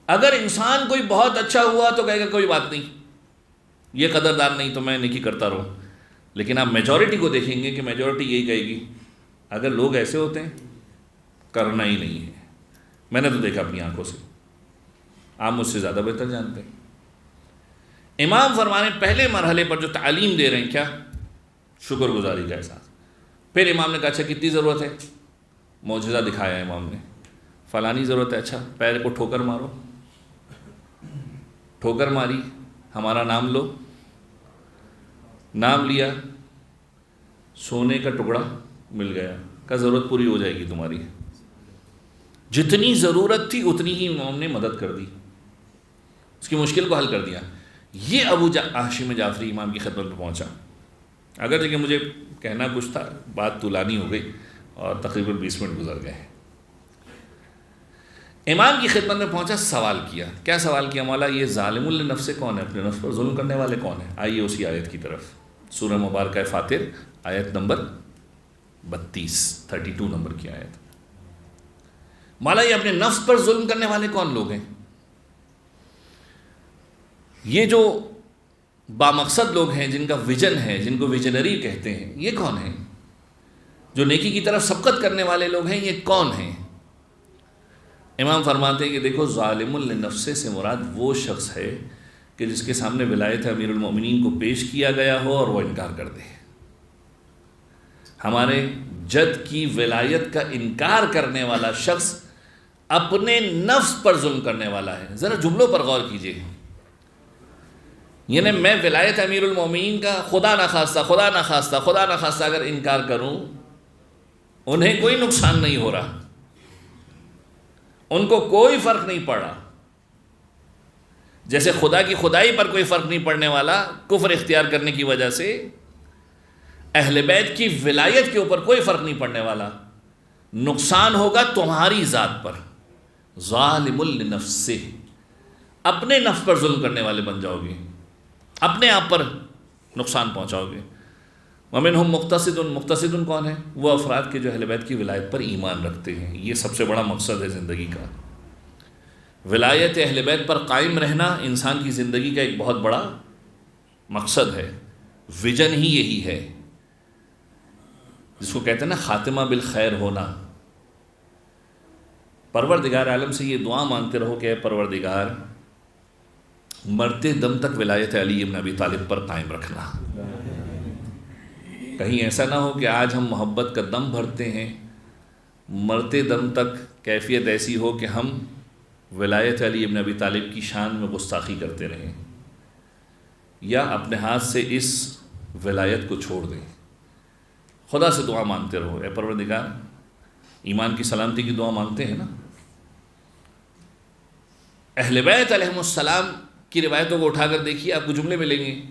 اگر انسان کوئی بہت اچھا ہوا تو کہے گا کوئی بات نہیں، یہ قدردار نہیں تو میں نیکی کرتا رہوں. لیکن آپ میجورٹی کو دیکھیں گے کہ میجورٹی یہی کہے گی اگر لوگ ایسے ہوتے ہیں کرنا ہی نہیں ہے. میں نے تو دیکھا اپنی آنکھوں سے، آپ مجھ سے زیادہ بہتر جانتے ہیں. امام فرمانے پہلے مرحلے پر جو تعلیم دے رہے ہیں کیا؟ شکر گزاری کا احساس. پھر امام نے کہا اچھا کتنی ضرورت ہے؟ معجزہ دکھایا امام نے، فلانی ضرورت ہے. اچھا پیر کو ٹھوکر مارو. ٹھوکر ماری، ہمارا نام لو. نام لیا، سونے کا ٹکڑا مل گیا. کا ضرورت پوری ہو جائے گی تمہاری. جتنی ضرورت تھی اتنی ہی امام نے مدد کر دی، اس کی مشکل کو حل کر دیا. یہ ابو ہاشم جعفری امام کی خدمت میں پہنچا. اگر دیکھیں مجھے کہنا کچھ تھا، بات طولانی ہو گئی اور تقریباً 20 منٹ گزر گئے. امام کی خدمت میں پہنچا، سوال کیا. کیا سوال کیا؟ مولا یہ ظالم النفس کون ہے؟ اپنے نفس پر ظلم کرنے والے کون ہیں؟ آئیے اسی آیت کی طرف. سورہ مبارکہ فاتر آیت نمبر 32 نمبر کی آیت. مولا یہ اپنے نفس پر ظلم کرنے والے کون لوگ ہیں؟ یہ جو بامقصد لوگ ہیں، جن کا ویژن ہے، جن کو ویژنری کہتے ہیں، یہ کون ہیں؟ جو نیکی کی طرف سبقت کرنے والے لوگ ہیں، یہ کون ہیں؟ امام فرماتے ہیں کہ دیکھو ظالم للنفس سے مراد وہ شخص ہے کہ جس کے سامنے ولایت امیر المومنین کو پیش کیا گیا ہو اور وہ انکار کر دے. ہمارے جد کی ولایت کا انکار کرنے والا شخص اپنے نفس پر ظلم کرنے والا ہے. ذرا جملوں پر غور کیجیے. یعنی میں ولایت امیر المومنین کا خدا نخواستہ اگر انکار کروں، انہیں کوئی نقصان نہیں ہو رہا، ان کو کوئی فرق نہیں پڑ رہا. جیسے خدا کی خدائی پر کوئی فرق نہیں پڑنے والا کفر اختیار کرنے کی وجہ سے، اہل بیت کی ولایت کے اوپر کوئی فرق نہیں پڑنے والا. نقصان ہوگا تمہاری ذات پر، ظالم لنفسہ، اپنے نفس پر ظلم کرنے والے بن جاؤ گے، اپنے آپ پر نقصان پہنچاؤ گے۔ ومنہم مقتصد، مقتصد کون ہے؟ وہ افراد کے جو اہل بیت کی ولایت پر ایمان رکھتے ہیں۔ یہ سب سے بڑا مقصد ہے زندگی کا، ولایت اہل بیت پر قائم رہنا انسان کی زندگی کا ایک بہت بڑا مقصد ہے، ویژن ہی یہی ہے، جس کو کہتے ہیں نا خاتمہ بالخیر ہونا۔ پروردگار عالم سے یہ دعا مانگتے رہو کہ اے پروردگار مرتے دم تک ولایت علی ابن ابی طالب پر قائم رکھنا۔ کہیں ایسا نہ ہو کہ آج ہم محبت کا دم بھرتے ہیں، مرتے دم تک کیفیت ایسی ہو کہ ہم ولایت علی ابن ابی طالب کی شان میں گستاخی کرتے رہیں، یا اپنے ہاتھ سے اس ولایت کو چھوڑ دیں۔ خدا سے دعا مانگتے رہو، اے پروردگار، ایمان کی سلامتی کی دعا مانگتے ہیں نا۔ اہل بیت علیہم السلام کی روایتوں کو اٹھا کر دیکھیے، آپ کو جملے ملیں گے۔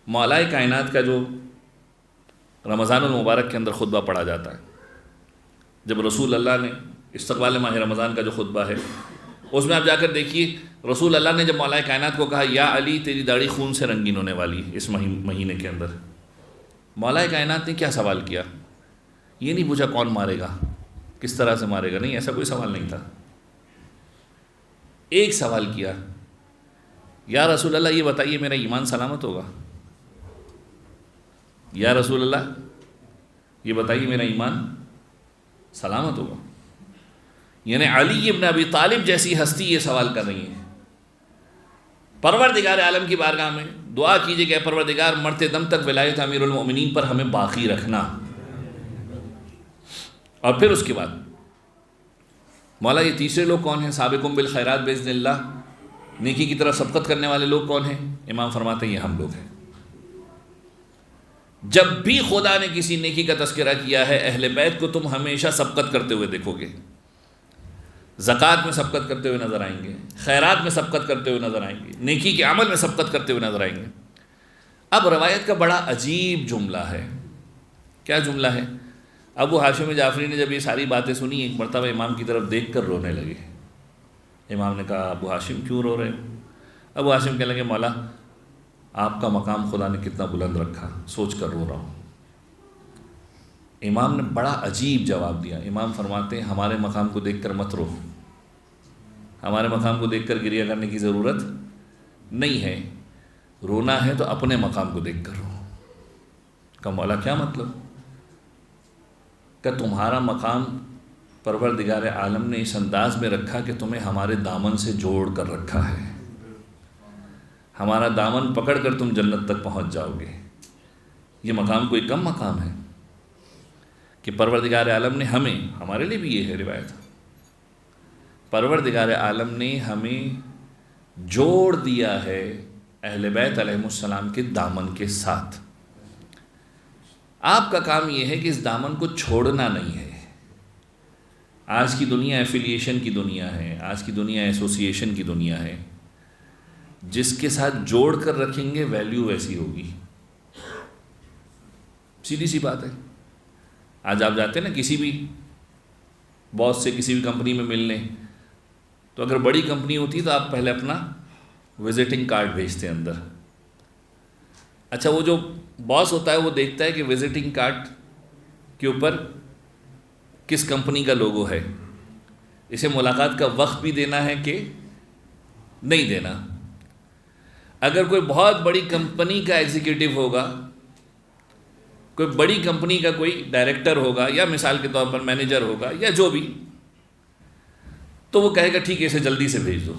مولائے کائنات کا جو رمضان المبارک کے اندر خطبہ پڑھا جاتا ہے، جب رسول اللہ نے استقبال ماہ رمضان کا جو خطبہ ہے، اس میں آپ جا کر دیکھیے رسول اللہ نے جب مولائے کائنات کو کہا یا علی تیری داڑھی خون سے رنگین ہونے والی اس مہینے کے اندر، مولائے کائنات نے کیا سوال کیا؟ یہ نہیں پوچھا کون مارے گا، کس طرح سے مارے گا، نہیں، ایسا کوئی سوال نہیں تھا۔ ایک سوال کیا، یا رسول اللہ یہ بتائیے میرا ایمان سلامت ہوگا؟ یا رسول اللہ یہ بتائیے میرا ایمان سلامت ہوگا؟ یعنی علی ابن ابی طالب جیسی ہستی یہ سوال کر رہی ہیں۔ پروردگار عالم کی بارگاہ میں دعا کیجئے کہ اے پروردگار مرتے دم تک ولایت امیر المؤمنین پر ہمیں باقی رکھنا۔ اور پھر اس کے بعد مولا یہ تیسرے لوگ کون ہیں؟ سابقون بالخیرات باذن اللہ، نیکی کی طرف سبقت کرنے والے لوگ کون ہیں؟ امام فرماتے ہیں یہ ہم لوگ ہیں۔ جب بھی خدا نے کسی نیکی کا تذکرہ کیا ہے، اہل بیت کو تم ہمیشہ سبقت کرتے ہوئے دیکھو گے، زکوٰۃ میں سبقت کرتے ہوئے نظر آئیں گے، خیرات میں سبقت کرتے ہوئے نظر آئیں گے، نیکی کے عمل میں سبقت کرتے ہوئے نظر آئیں گے۔ اب روایت کا بڑا عجیب جملہ ہے۔ کیا جملہ ہے؟ ابو ہاشم جعفری نے جب یہ ساری باتیں سنی، ایک مرتبہ امام کی طرف دیکھ کر رونے لگے۔ امام نے کہا ابو ہاشم کیوں رو رہے ہو؟ ابو ہاشم کہنے لگے مولا آپ کا مقام خدا نے کتنا بلند رکھا، سوچ کر رو رہا ہوں۔ امام نے بڑا عجیب جواب دیا۔ امام فرماتے ہیں ہمارے مقام کو دیکھ کر مت رو، ہمارے مقام کو دیکھ کر گریہ کرنے کی ضرورت نہیں ہے، رونا ہے تو اپنے مقام کو دیکھ کر رو۔ کہ مولا کیا مطلب؟ کہ تمہارا مقام پروردگار عالم نے اس انداز میں رکھا کہ تمہیں ہمارے دامن سے جوڑ کر رکھا ہے، ہمارا دامن پکڑ کر تم جنت تک پہنچ جاؤ گے۔ یہ مقام کوئی کم مقام ہے کہ پروردگار عالم نے ہمیں، ہمارے لیے بھی یہ ہے روایت، پروردگار عالم نے ہمیں جوڑ دیا ہے اہل بیت علیہم السلام کے دامن کے ساتھ۔ آپ کا کام یہ ہے کہ اس دامن کو چھوڑنا نہیں ہے۔ آج کی دنیا ایفیلیشن کی دنیا ہے، آج کی دنیا ایسوسیشن کی دنیا ہے، جس کے ساتھ جوڑ کر رکھیں گے ویلیو ویسی ہوگی۔ سیدھی سی بات ہے۔ آج آپ جاتے ہیں نا کسی بھی باس سے کسی بھی کمپنی میں ملنے، تو اگر بڑی کمپنی ہوتی تو آپ پہلے اپنا وزٹنگ کارڈ بھیجتے ہیں اندر۔ اچھا وہ جو باس ہوتا ہے وہ دیکھتا ہے کہ وزٹنگ کارڈ کے اوپر کس کمپنی کا لوگو ہے، اسے ملاقات کا وقت بھی دینا ہے کہ نہیں دینا۔ اگر کوئی بہت بڑی کمپنی کا ایگزیکٹو ہوگا، کوئی بڑی کمپنی کا کوئی ڈائریکٹر ہوگا، یا مثال کے طور پر مینیجر ہوگا یا جو بھی، تو وہ کہے گا ٹھیک ہے اسے جلدی سے بھیج دو۔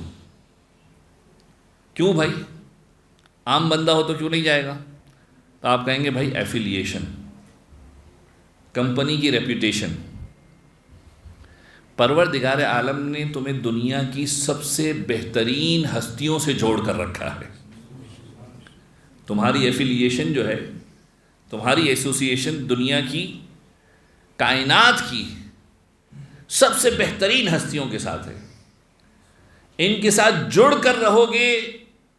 کیوں بھائی؟ عام بندہ ہو تو کیوں نہیں جائے گا؟ تو آپ کہیں گے بھائی ایفیلیشن، کمپنی کی ریپیوٹیشن۔ پروردگار عالم نے تمہیں دنیا کی سب سے بہترین ہستیوں سے جوڑ کر رکھا ہے۔ تمہاری ایفیلیشن جو ہے، تمہاری ایسوسیشن دنیا کی، کائنات کی سب سے بہترین ہستیوں کے ساتھ ہے۔ ان کے ساتھ جڑ کر رہو گے،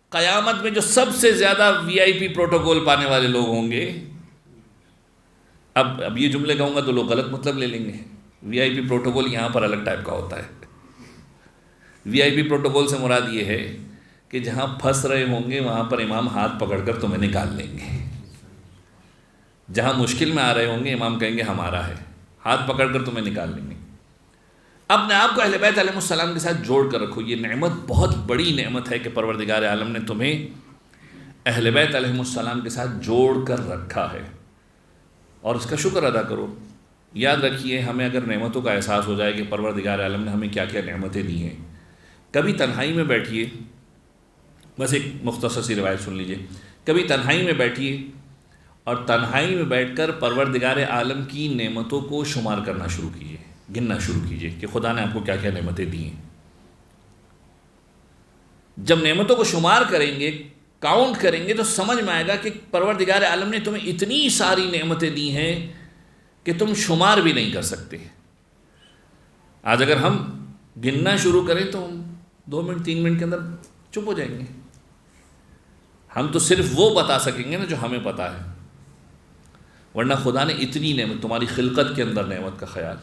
قیامت میں جو سب سے زیادہ وی آئی پی پروٹوکول پانے والے لوگ ہوں گے۔ اب یہ جملے کہوں گا تو لوگ غلط مطلب لے لیں گے۔ وی آئی پی پروٹوکول یہاں پر الگ ٹائپ کا ہوتا ہے، VIP پروٹوکول سے مراد یہ ہے کہ جہاں پھنس رہے ہوں گے وہاں پر امام ہاتھ پکڑ کر تمہیں نکال لیں گے. جہاں مشکل میں آ رہے ہوں گے امام کہیں گے ہمارا ہے، ہاتھ پکڑ کر تمہیں نکال لیں گے. اپنے آپ کو اہل بیت علیہ السلام کے ساتھ جوڑ کر رکھو. یہ نعمت بہت بڑی نعمت ہے کہ پروردگار عالم نے تمہیں اہل بیت علیہ السلام کے ساتھ جوڑ کر رکھا ہے، اور اس کا شکر ادا کرو. یاد رکھیے ہمیں اگر نعمتوں کا احساس ہو جائے کہ پروردگار عالم نے ہمیں کیا کیا نعمتیں دی ہیں، کبھی تنہائی میں بیٹھیے، بس ایک مختصر سی روایت سن لیجئے. کبھی تنہائی میں بیٹھیے اور تنہائی میں بیٹھ کر پروردگار عالم کی نعمتوں کو شمار کرنا شروع کیجئے، گننا شروع کیجئے کہ خدا نے آپ کو کیا کیا نعمتیں دی ہیں. جب نعمتوں کو شمار کریں گے، کاؤنٹ کریں گے، تو سمجھ میں آئے گا کہ پروردگار عالم نے تمہیں اتنی ساری نعمتیں دی ہیں کہ تم شمار بھی نہیں کر سکتے. آج اگر ہم گننا شروع کریں تو ہم 2 منٹ 3 منٹ کے اندر چپ ہو جائیں گے. ہم تو صرف وہ بتا سکیں گے نا جو ہمیں پتا ہے، ورنہ خدا نے اتنی نعمت، تمہاری خلقت کے اندر نعمت کا خیال.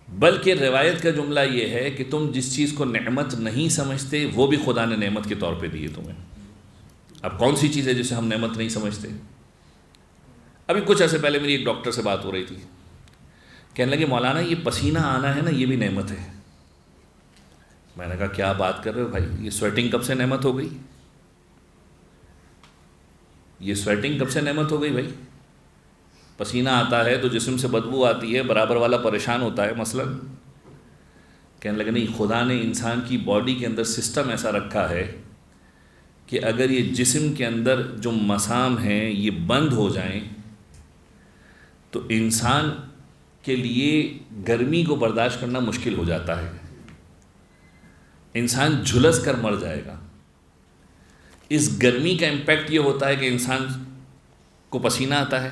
بلکہ روایت کا جملہ یہ ہے کہ تم جس چیز کو نعمت نہیں سمجھتے وہ بھی خدا نے نعمت کے طور پہ دی ہے تمہیں. اب کون سی چیز ہے جسے ہم نعمت نہیں سمجھتے؟ ابھی کچھ عرصے پہلے میری ایک ڈاکٹر سے بات ہو رہی تھی، کہنے لگے مولانا یہ پسینہ آنا ہے نا یہ بھی نعمت ہے. میں نے کہا کیا بات کر رہے ہو بھائی، یہ سویٹنگ کب سے نعمت ہو گئی؟ یہ سویٹنگ کب سے نعمت ہو گئی بھائی؟ پسینہ آتا ہے تو جسم سے بدبو آتی ہے، برابر والا پریشان ہوتا ہے مثلا. کہنے لگے نہیں، خدا نے انسان کی باڈی کے اندر سسٹم ایسا رکھا ہے کہ اگر یہ جسم کے اندر جو مسام ہیں یہ بند ہو جائیں تو انسان کے لیے گرمی کو برداشت کرنا مشکل ہو جاتا ہے، انسان جھلس کر مر جائے گا. اس گرمی کا امپیکٹ یہ ہوتا ہے کہ انسان کو پسینہ آتا ہے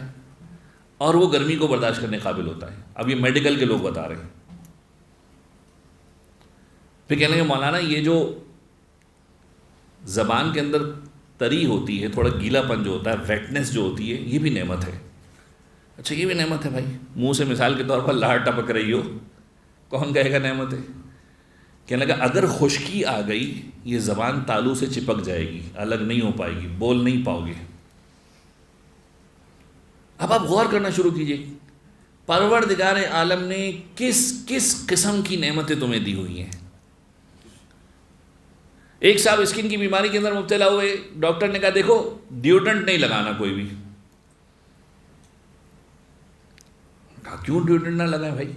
اور وہ گرمی کو برداشت کرنے قابل ہوتا ہے. اب یہ میڈیکل کے لوگ بتا رہے ہیں. پھر کہنے لگے مولانا یہ جو زبان کے اندر تری ہوتی ہے، تھوڑا گیلا پن جو ہوتا ہے، ویٹنس جو ہوتی ہے، یہ بھی نعمت ہے. اچھا یہ بھی نعمت ہے بھائی. منہ سے مثال کے طور پر لاڑ ٹپک رہی ہو، کون کہے گا نعمت ہے؟ کہنے لگا اگر خشکی آ گئی یہ زبان تالو سے چپک جائے گی، الگ نہیں ہو پائے گی، بول نہیں پاؤ گے. اب آپ غور کرنا شروع کیجئے پروردگار عالم نے کس کس قسم کی نعمتیں تمہیں دی ہوئی ہیں. ایک صاحب اسکن کی بیماری کے اندر مبتلا ہوئے، ڈاکٹر نے کہا دیکھو ڈیوڈرنٹ نہیں لگانا کوئی بھی. کہا کیوں ڈیوڈرنٹ نہ لگائیں بھائی؟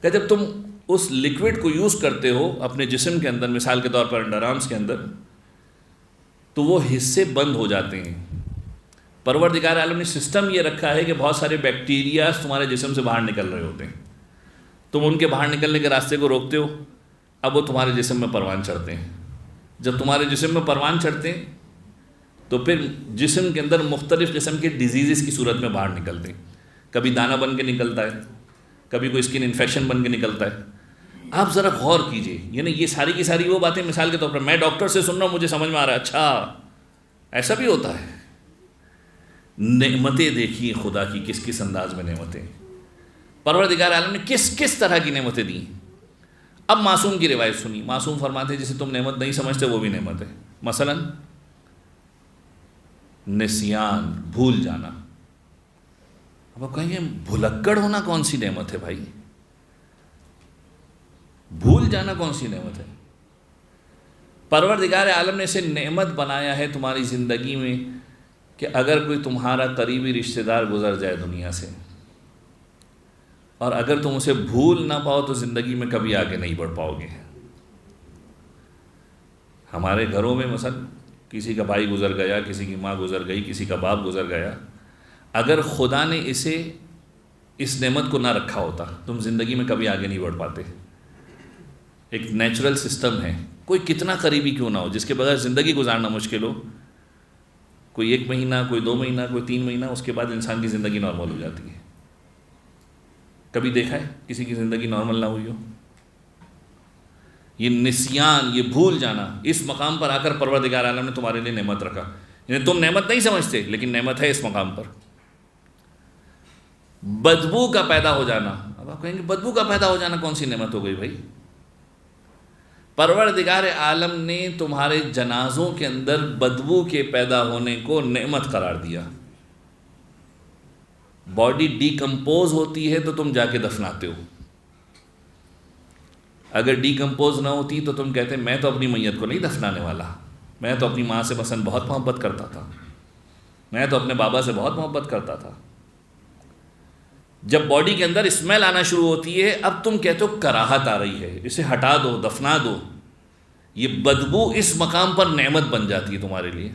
کہ جب تم اس لکوڈ کو یوز کرتے ہو اپنے جسم کے اندر، مثال کے طور پر انڈر آرمز کے اندر، تو وہ حصے بند ہو جاتے ہیں. پروردگار عالم نے سسٹم یہ رکھا ہے کہ بہت سارے بیکٹیریاز تمہارے جسم سے باہر نکل رہے ہوتے ہیں، تم ان کے باہر نکلنے کے راستے کو روکتے ہو، اب وہ تمہارے جسم میں پروان چڑھتے ہیں. جب تمہارے جسم میں پروان چڑھتے ہیں تو پھر جسم کے اندر مختلف قسم کے ڈیزیزز کی صورت میں باہر نکلتے ہیں. کبھی دانہ بن کے نکلتا ہے، کبھی کوئی اسکن انفیکشن بن کے نکلتا ہے. آپ ذرا غور کیجئے، یعنی یہ ساری کی ساری وہ باتیں مثال کے طور پر میں ڈاکٹر سے سن رہا ہوں، مجھے سمجھ میں آ رہا ہے اچھا ایسا بھی ہوتا ہے. نعمتیں دیکھیے خدا کی کس کس انداز میں نعمتیں پروردگار عالم نے کس کس طرح کی نعمتیں دی. اب معصوم کی روایت سنی. معصوم فرماتے ہیں جسے تم نعمت نہیں سمجھتے وہ بھی نعمت ہے. مثلا نسیان، بھول جانا. اب آپ کہیں گے بھلکڑ ہونا کون سی نعمت ہے بھائی؟ بھول جانا کون سی نعمت ہے؟ پروردگار عالم نے اسے نعمت بنایا ہے تمہاری زندگی میں کہ اگر کوئی تمہارا قریبی رشتہ دار گزر جائے دنیا سے اور اگر تم اسے بھول نہ پاؤ تو زندگی میں کبھی آگے نہیں بڑھ پاؤ گے. ہمارے گھروں میں مثلا کسی کا بھائی گزر گیا، کسی کی ماں گزر گئی، کسی کا باپ گزر گیا، اگر خدا نے اسے اس نعمت کو نہ رکھا ہوتا تم زندگی میں کبھی آگے نہیں بڑھ پاتے. ایک نیچرل سسٹم ہے، کوئی کتنا قریبی کیوں نہ ہو جس کے بغیر زندگی گزارنا مشکل ہو، کوئی 1 مہینہ، کوئی 2 مہینہ، کوئی 3 مہینہ، اس کے بعد انسان کی زندگی نارمل ہو جاتی ہے. کبھی دیکھا ہے کسی کی زندگی نارمل نہ ہوئی ہو؟ یہ نسیان، یہ بھول جانا، اس مقام پر آ کر پروردگار عالم نے تمہارے لیے نعمت رکھا. یعنی تم نعمت نہیں سمجھتے لیکن نعمت ہے اس مقام پر. بدبو کا پیدا ہو جانا. اب آپ کہیں گے بدبو کا پیدا ہو جانا کون سی نعمت ہو گئی بھائی؟ پروردگار عالم نے تمہارے جنازوں کے اندر بدبو کے پیدا ہونے کو نعمت قرار دیا. باڈی ڈیکمپوز ہوتی ہے تو تم جا کے دفناتے ہو. اگر ڈیکمپوز نہ ہوتی تو تم کہتے میں تو اپنی میت کو نہیں دفنانے والا, میں تو اپنی ماں سے مثلا بہت محبت کرتا تھا, میں تو اپنے بابا سے بہت محبت کرتا تھا. جب باڈی کے اندر اسمیل آنا شروع ہوتی ہے, اب تم کہتے ہو کراہت آ رہی ہے, اسے ہٹا دو, دفنا دو. یہ بدبو اس مقام پر نعمت بن جاتی ہے تمہارے لیے,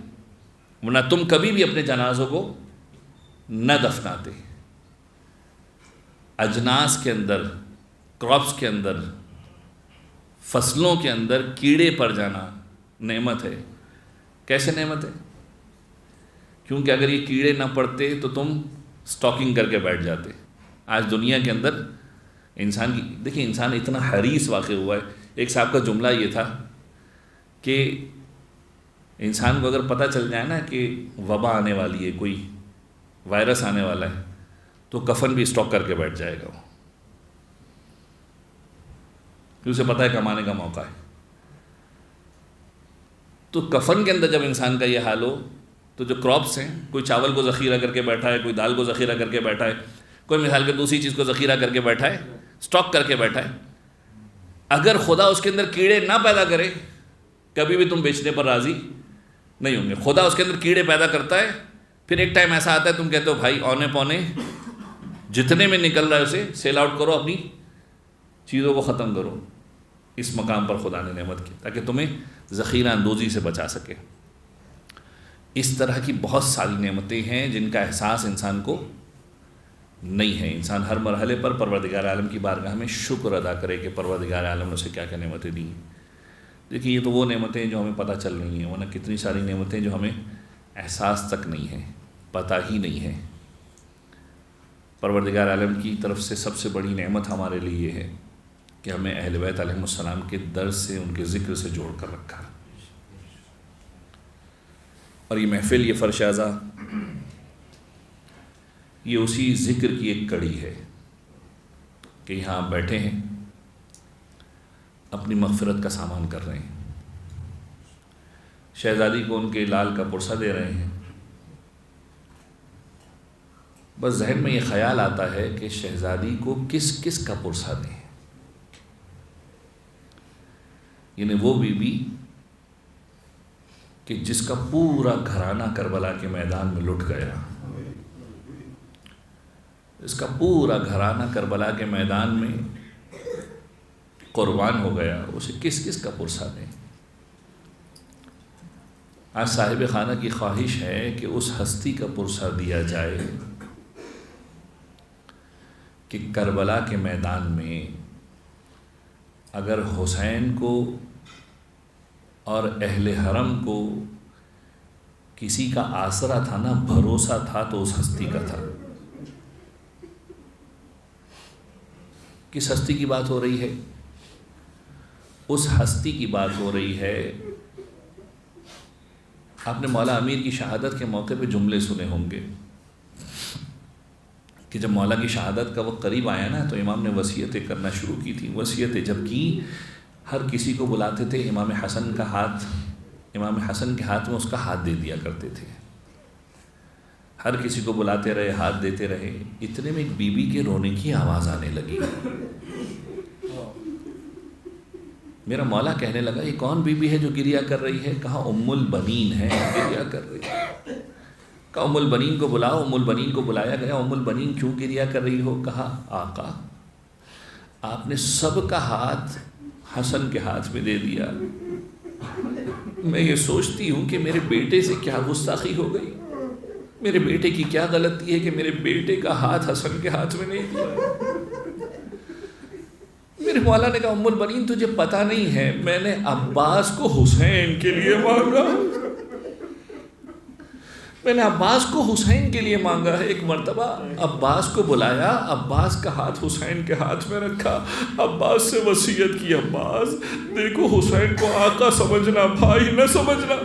ورنہ تم کبھی بھی اپنے جنازوں کو نہ دفناتے. اجناس کے اندر, کراپس کے اندر, فصلوں کے اندر کیڑے پڑ جانا نعمت ہے. کیسے نعمت ہے؟ کیونکہ اگر یہ کیڑے نہ پڑتے تو تم سٹاکنگ کر کے بیٹھ جاتے. آج دنیا کے اندر انسان کی, دیکھیں انسان اتنا حریص واقع ہوا ہے. ایک صاحب کا جملہ یہ تھا کہ انسان کو اگر پتہ چل جائے نا کہ وبا آنے والی ہے, کوئی وائرس آنے والا ہے, تو کفن بھی اسٹاک کر کے بیٹھ جائے گا. اسے پتہ ہے کمانے کا موقع ہے. تو کفن کے اندر جب انسان کا یہ حال ہو تو جو کراپس ہیں, کوئی چاول کو ذخیرہ کر کے بیٹھا ہے, کوئی دال کو ذخیرہ کر کے بیٹھا ہے, کوئی مثال کے دوسری چیز کو ذخیرہ کر کے بیٹھا ہے, اسٹاک کر کے بیٹھا ہے. اگر خدا اس کے اندر کیڑے نہ پیدا کرے, کبھی بھی تم بیچنے پر راضی نہیں ہوں گے. خدا اس کے اندر کیڑے پیدا کرتا ہے, پھر ایک ٹائم ایسا آتا ہے تم کہتے ہو بھائی اونے پونے جتنے میں نکل رہا ہے اسے سیل آؤٹ کرو, اپنی چیزوں کو ختم کرو. اس مقام پر خدا نے نعمت کی تاکہ تمہیں ذخیرہ اندوزی سے بچا سکے. اس طرح کی بہت ساری نعمتیں ہیں جن کا احساس انسان کو نہیں ہے. انسان ہر مرحلے پر پروردگار عالم کی بارگاہ میں شکر ادا کرے کہ پروردگار عالم نے اسے کیا کیا نعمتیں دی. دیکھیے یہ تو وہ نعمتیں جو ہمیں پتہ چل رہی ہیں, ورنہ کتنی ساری نعمتیں جو ہمیں احساس تک نہیں ہیں, پتہ ہی نہیں ہے. پروردگار عالم کی طرف سے سب سے بڑی نعمت ہمارے لیے یہ ہے کہ ہمیں اہل بیت علیہ السلام کے درس سے, ان کے ذکر سے جوڑ کر رکھا. اور یہ محفل, یہ فرش اعضا, یہ اسی ذکر کی ایک کڑی ہے کہ یہاں آپ بیٹھے ہیں, اپنی مغفرت کا سامان کر رہے ہیں, شہزادی کو ان کے لال کا پرسہ دے رہے ہیں. بس ذہن میں یہ خیال آتا ہے کہ شہزادی کو کس کس کا پرسہ دیں. یعنی وہ بیوی کہ جس کا پورا گھرانہ کربلا کے میدان میں لٹ گیا, اس کا پورا گھرانہ کربلا کے میدان میں قربان ہو گیا, اسے کس کس کا پرسہ دیں. آج صاحب خانہ کی خواہش ہے کہ اس ہستی کا پرسہ دیا جائے کہ کربلا کے میدان میں اگر حسین کو اور اہل حرم کو کسی کا آسرا تھا نا, بھروسہ تھا, تو اس ہستی کا تھا. کس ہستی کی بات ہو رہی ہے؟ اس ہستی کی بات ہو رہی ہے. آپ نے مولا امیر کی شہادت کے موقع پہ جملے سنے ہوں گے کہ جب مولا کی شہادت کا وقت قریب آیا نا تو امام نے وصیتیں کرنا شروع کی تھی. وصیتیں جب کی, ہر کسی کو بلاتے تھے, امام حسن کا ہاتھ, امام حسن کے ہاتھ میں اس کا ہاتھ دے دیا کرتے تھے. ہر کسی کو بلاتے رہے, ہاتھ دیتے رہے. اتنے میں ایک بی بی کے رونے کی آواز آنے لگی. میرا مولا کہنے لگا یہ کون بی بی ہے جو گریا کر رہی ہے؟ کہا ام البنین ہے, گریا کر رہی ہے. کہا ام البنین کو بلاؤ. ام البنین کو بلایا گیا. ام البنین کیوں گریا کر رہی ہو؟ کہا آقا آپ نے سب کا ہاتھ حسن کے ہاتھ میں دے دیا, میں یہ سوچتی ہوں کہ میرے بیٹے سے کیا گستاخی ہو گئی, میرے بیٹے کی کیا غلطی ہے کہ میرے بیٹے کا ہاتھ حسن کے ہاتھ میں نہیں دیا. میرے مولا نے کہا ام البنین تجھے پتہ نہیں ہے, میں نے عباس کو حسین کے لیے مانگا, میں نے عباس کو حسین کے لیے مانگا ہے. ایک مرتبہ عباس کو بلایا, عباس کا ہاتھ حسین کے ہاتھ میں رکھا, عباس سے وصیت کی عباس دیکھو حسین کو آقا سمجھنا, بھائی نہ سمجھنا.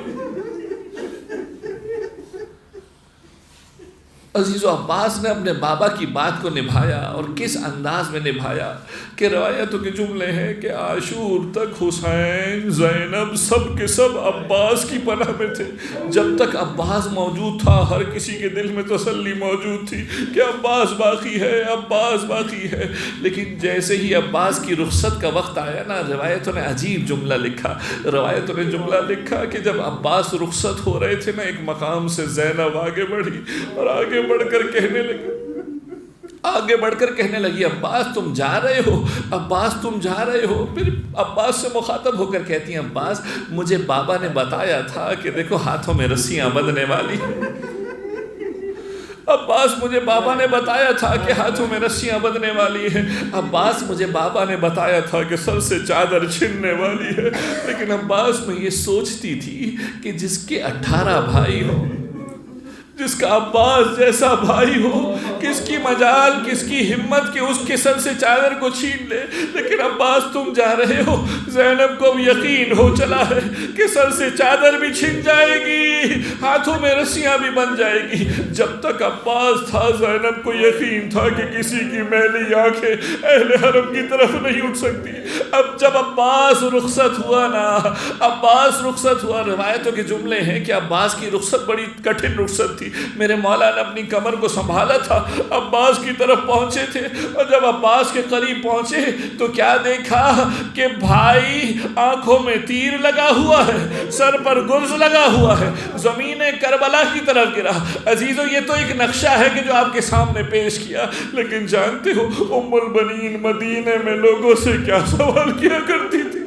عزیزو عباس نے اپنے بابا کی بات کو نبھایا، اور کس انداز میں نبھایا کہ روایتوں کے جملے ہیں کہ عاشور تک حسین، زینب سب کے سب عباس کی پناہ میں تھے۔ جب تک عباس موجود تھا ہر کسی کے دل میں تسلی موجود تھی کہ عباس باقی ہے، عباس باقی ہے۔ لیکن جیسے ہی عباس کی رخصت کا وقت آیا نا، روایتوں نے عجیب جملہ لکھا، روایتوں نے جملہ لکھا کہ جب عباس رخصت ہو رہے تھے نا، ایک مقام سے زینب آگے بڑھی اور آگے بڑھ کر کہنے لگی عباس تم جا رہے ہو، عباس تم جا رہے ہو۔ پھر عباس سے مخاطب ہو کر کہتی ہیں عباس مجھے بابا نے بتایا تھا کہ دیکھو ہاتھوں میں رسیاں بندھنے والی ہیں، عباس مجھے بابا نے بتایا تھا کہ ہاتھوں میں رسیاں بندھنے والی ہیں، عباس مجھے بابا نے بتایا تھا کہ سر سے چادر چھننے والی ہے۔ لیکن عباس میں یہ سوچتی تھی کہ جس کے 18 بھائی ہو، جس کا عباس جیسا بھائی ہو، کس کی مجال، کس کی ہمت کہ اس کے سر سے چادر کو چھین لے۔ لیکن عباس تم جا رہے ہو، زینب کو یقین ہو چلا ہے کہ سر سے چادر بھی چھن جائے گی، ہاتھوں میں رسیاں بھی بن جائے گی۔ جب تک عباس تھا زینب کو یقین تھا کہ کسی کی میلی آنکھیں اہل حرم کی طرف نہیں اٹھ سکتی۔ اب جب عباس رخصت ہوا نا، عباس رخصت ہوا، روایتوں کے جملے ہیں کہ عباس کی رخصت بڑی کٹھن رخصت تھی۔ میرے مولا نے اپنی کمر کو سنبھالا تھا، عباس کی طرف پہنچے تھے، اور جب عباس کے قریب پہنچے تو کیا دیکھا کہ بھائی آنکھوں میں تیر لگا ہوا ہے، سر پر گرز لگا ہوا ہے، زمین کربلا کی طرف گرا۔ عزیزو یہ تو ایک نقشہ ہے کہ جو آپ کے سامنے پیش کیا، لیکن جانتے ہو ام البنین مدینے میں لوگوں سے کیا سوال کیا کرتی تھی؟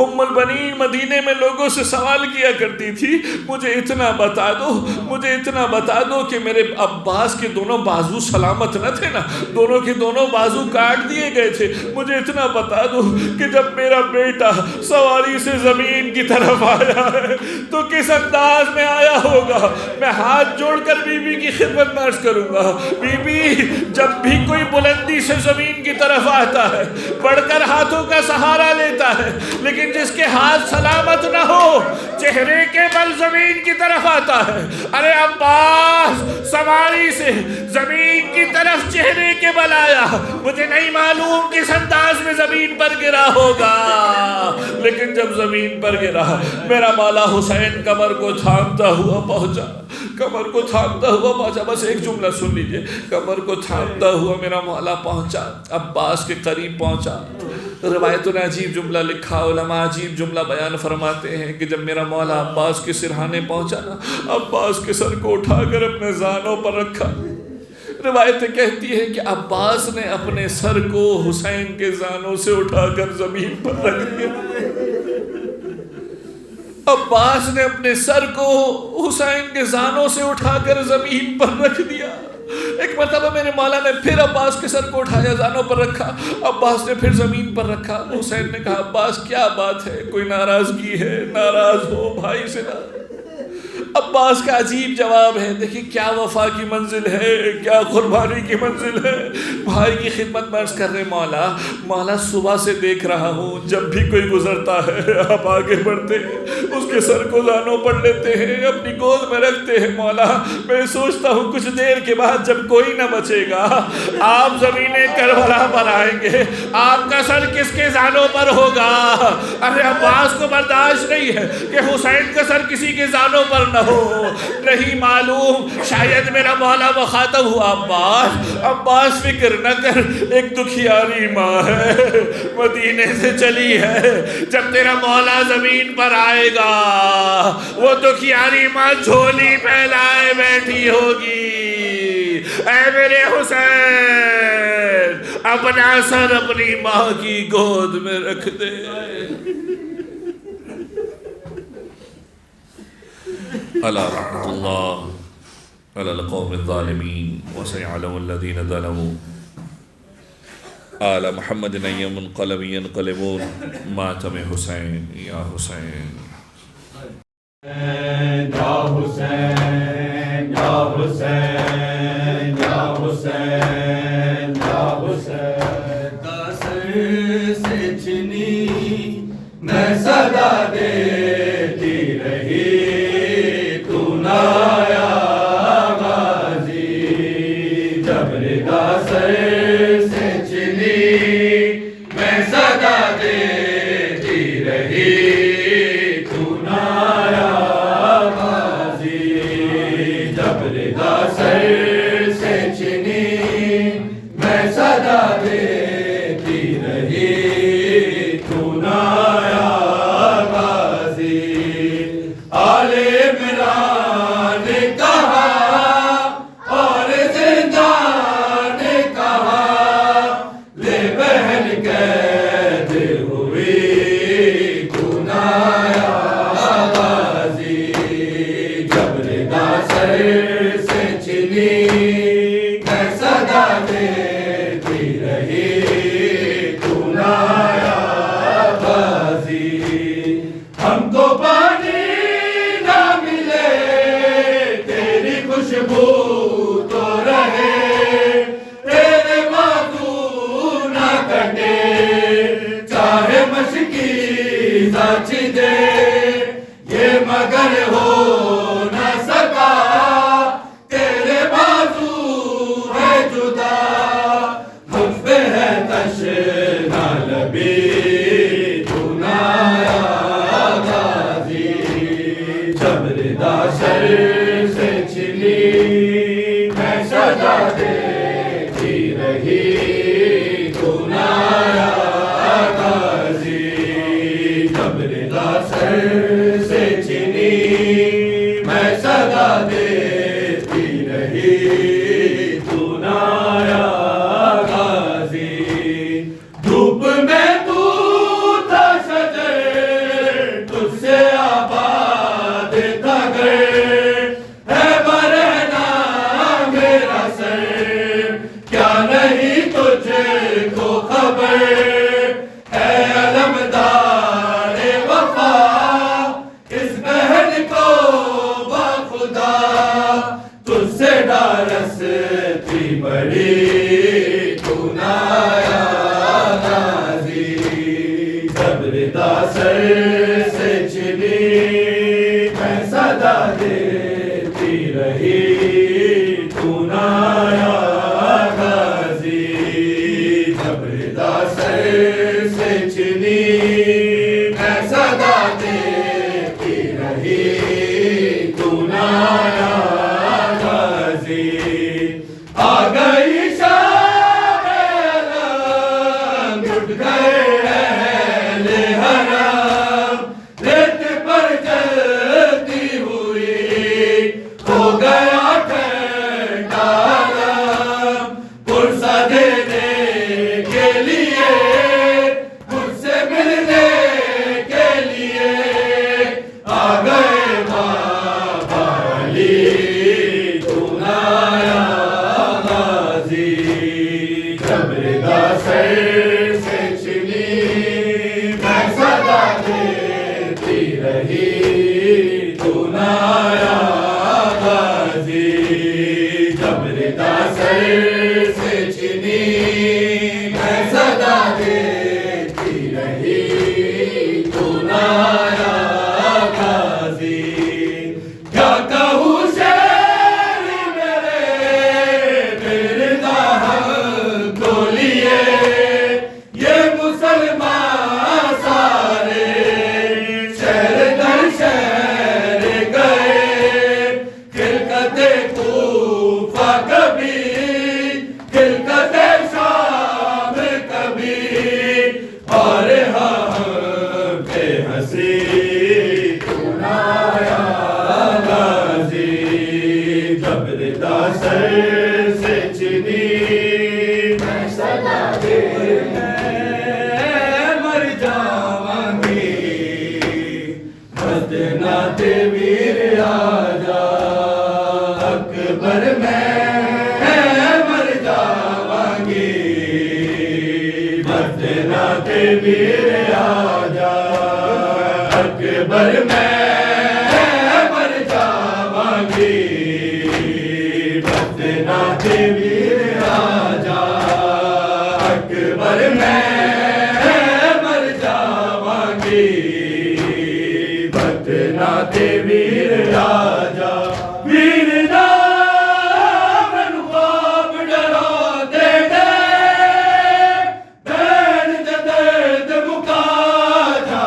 ام البنین مدینے میں لوگوں سے سوال کیا کرتی تھی مجھے اتنا بتا دو، مجھے اتنا بتا دو کہ میرے عباس کے دونوں بازو سلامت نہ تھے نا، دونوں کے دونوں بازو کاٹ دیے گئے تھے، مجھے اتنا بتا دو کہ جب میرا بیٹا سواری سے زمین کی طرف آیا ہے تو کس انداز میں آیا ہوگا۔ میں ہاتھ جوڑ کر بی بی کی خدمت میں عرض کروں گا، بی بی جب بھی کوئی بلندی سے زمین کی طرف آتا ہے بڑھ کر ہاتھوں کا سہارا لیتا ہے، لیکن جس کے ہاتھ سلامت نہ ہو چہرے کے بل زمین کی طرف آتا ہے۔ ارے عباس سواری سے زمین کی طرف چہرے کے بل آیا، مجھے نہیں معلوم کس انداز میں زمین پر گرا ہوگا، لیکن جب زمین پر گرا میرا مولا حسین کمر کو تھامتا ہوا پہنچا، کمر کو تھامتا ہوا پہنچا۔ بس ایک جملہ سن لیجئے، کمر کو تھامتا ہوا میرا مولا پہنچا، عباس کے قریب پہنچا۔ روایتوں نے عجیب جملہ لکھا، علماء عجیب جملہ بیان فرماتے ہیں کہ جب میرا مولا عباس کے سرہانے پہنچا نا، عباس کے سر کو اٹھا کر اپنے زانوں پر رکھا۔ روایتیں کہتی ہیں کہ عباس نے اپنے سر کو حسین کے زانوں سے اٹھا کر زمین پر رکھ دیا، عباس نے اپنے سر کو حسین کے زانوں سے اٹھا کر زمین پر رکھ دیا۔ ایک مرتبہ میرے مولا نے پھر عباس کے سر کو اٹھایا، زانوں پر رکھا، عباس نے پھر زمین پر رکھا۔ حسین نے کہا عباس کیا بات ہے، کوئی ناراضگی ہے، ناراض ہو بھائی سے نہ۔ عباس کا عجیب جواب ہے، دیکھیں کیا وفا کی منزل ہے، کیا قربانی کی منزل ہے۔ بھائی کی خدمت میں عرض کر رہے مولا صبح سے دیکھ رہا ہوں جب بھی کوئی گزرتا ہے آپ آگے بڑھتے ہیں، اس کے سر کو زانوں پر لیتے ہیں، اپنی گود میں رکھتے ہیں۔ مولا میں سوچتا ہوں کچھ دیر کے بعد جب کوئی نہ بچے گا آپ زمین کربلا پر آئیں گے، آپ کا سر کس کے زانوں پر ہوگا؟ ارے عباس کو برداشت نہیں ہے کہ حسین کا سر کسی کے زانوں پر نہ ہو، نہیں معلوم شاید میرا مولا مخاطب ہوا عباس فکر نہ کر، ایک دکھیاری ماں ہے مدینے سے چلی ہے، جب تیرا مولا زمین پر آئے گا وہ دکھیاری ماں جھولی پھیلائے بیٹھی ہوگی۔ اے میرے حسین اپنا سر اپنی ماں کی گود میں رکھ دے۔ الا رحمت اللہ علی القوم الظالمین وسيعلم الذين ظلموا آل محمد نیم منقلب ينقلبون ماتم حسین یا حسین یا حسین یا حسین یا حسین یا حسین، سر سے چھنی میں صدا دیتی رہی، تو نہ آیا رہی تو نہ آیا غازی، جب ردا سر سے چنی میں صدا دیتی رہی تو نہ آیا غازی، آل عمران نے کہا اور زندان نے کہا، لے بہن قید ہوئی تو نہ آیا غازی، جب ردا سر سے چنی میں صدا دیتی رہی تو نہ آیا غازی، ہم کو پانی نہ ملے تیری خوشبو تو رہے، تیرے بازو نہ کٹے چاہے مشکی سچ دے، یہ مگر ہو نہ سکا تیرے بازو ہے جدا، مجھ پہ ہے تشنا لبی تو نہ آیا غازی، جب ردا سر سے چلی میں صدا دیتی رہی تو نہ آیا غازی، جب ردا سر سے چلی میں صدا دیتی رہی تو نہ آیا غازی، دھوپ میں تو تھا شجر تجھ سے آباد تھا گھر، ہے برہنا میرا سر کیا نہیں تجھ کو خبر، ہے علمدار وفا اس بہن کو باخدا، تجھ سے ڈارستی بڑی تو نہ آیا غازی، جب ردا سر سے چلی میں صدا دیتی رہی تو نہ آیا غازی، جب ردا سر سے چلی میں صدا دیتی رہی تو نہ آیا غازی، آ گئی شب علم اٹھ گئے اہل حرم، ریت پر جلتی ہوئی ہو گیا ٹھنڈا عالم، پرسہ دینے کے لیے مجھ سے ملنے کے لیے آ گئے بابا علی تو نہ آیا غازی، جب ردا سر سے چلی میں صدا دیتی رہی تو نہ آیا غازی، جب ردا سر سے چلی میں صدا دیتی رہی تو نہ آیا غازی، کیا کہوں شعر میرے داہم کو لیے، یہ مسلمان سارے شہر در شہر گئے، خلقت کوفہ کبھی خلقت شام کبھی، اور ہم پہ ہنسی تو نہ آیا غازی، جب ردا سر سے چلی میں صدا دیتی مر جاواں گی، بدنات ویر آجا اکبر میں مر جاواں گی، بدنات ویر آجا اکبر میں مر جاواں گی، بدنات ویر آجا اکبر میں مر جاواں گی، بدنات ویر آجا ویر نام خواب ڈرا دے گئے، بین دے درد مکا جا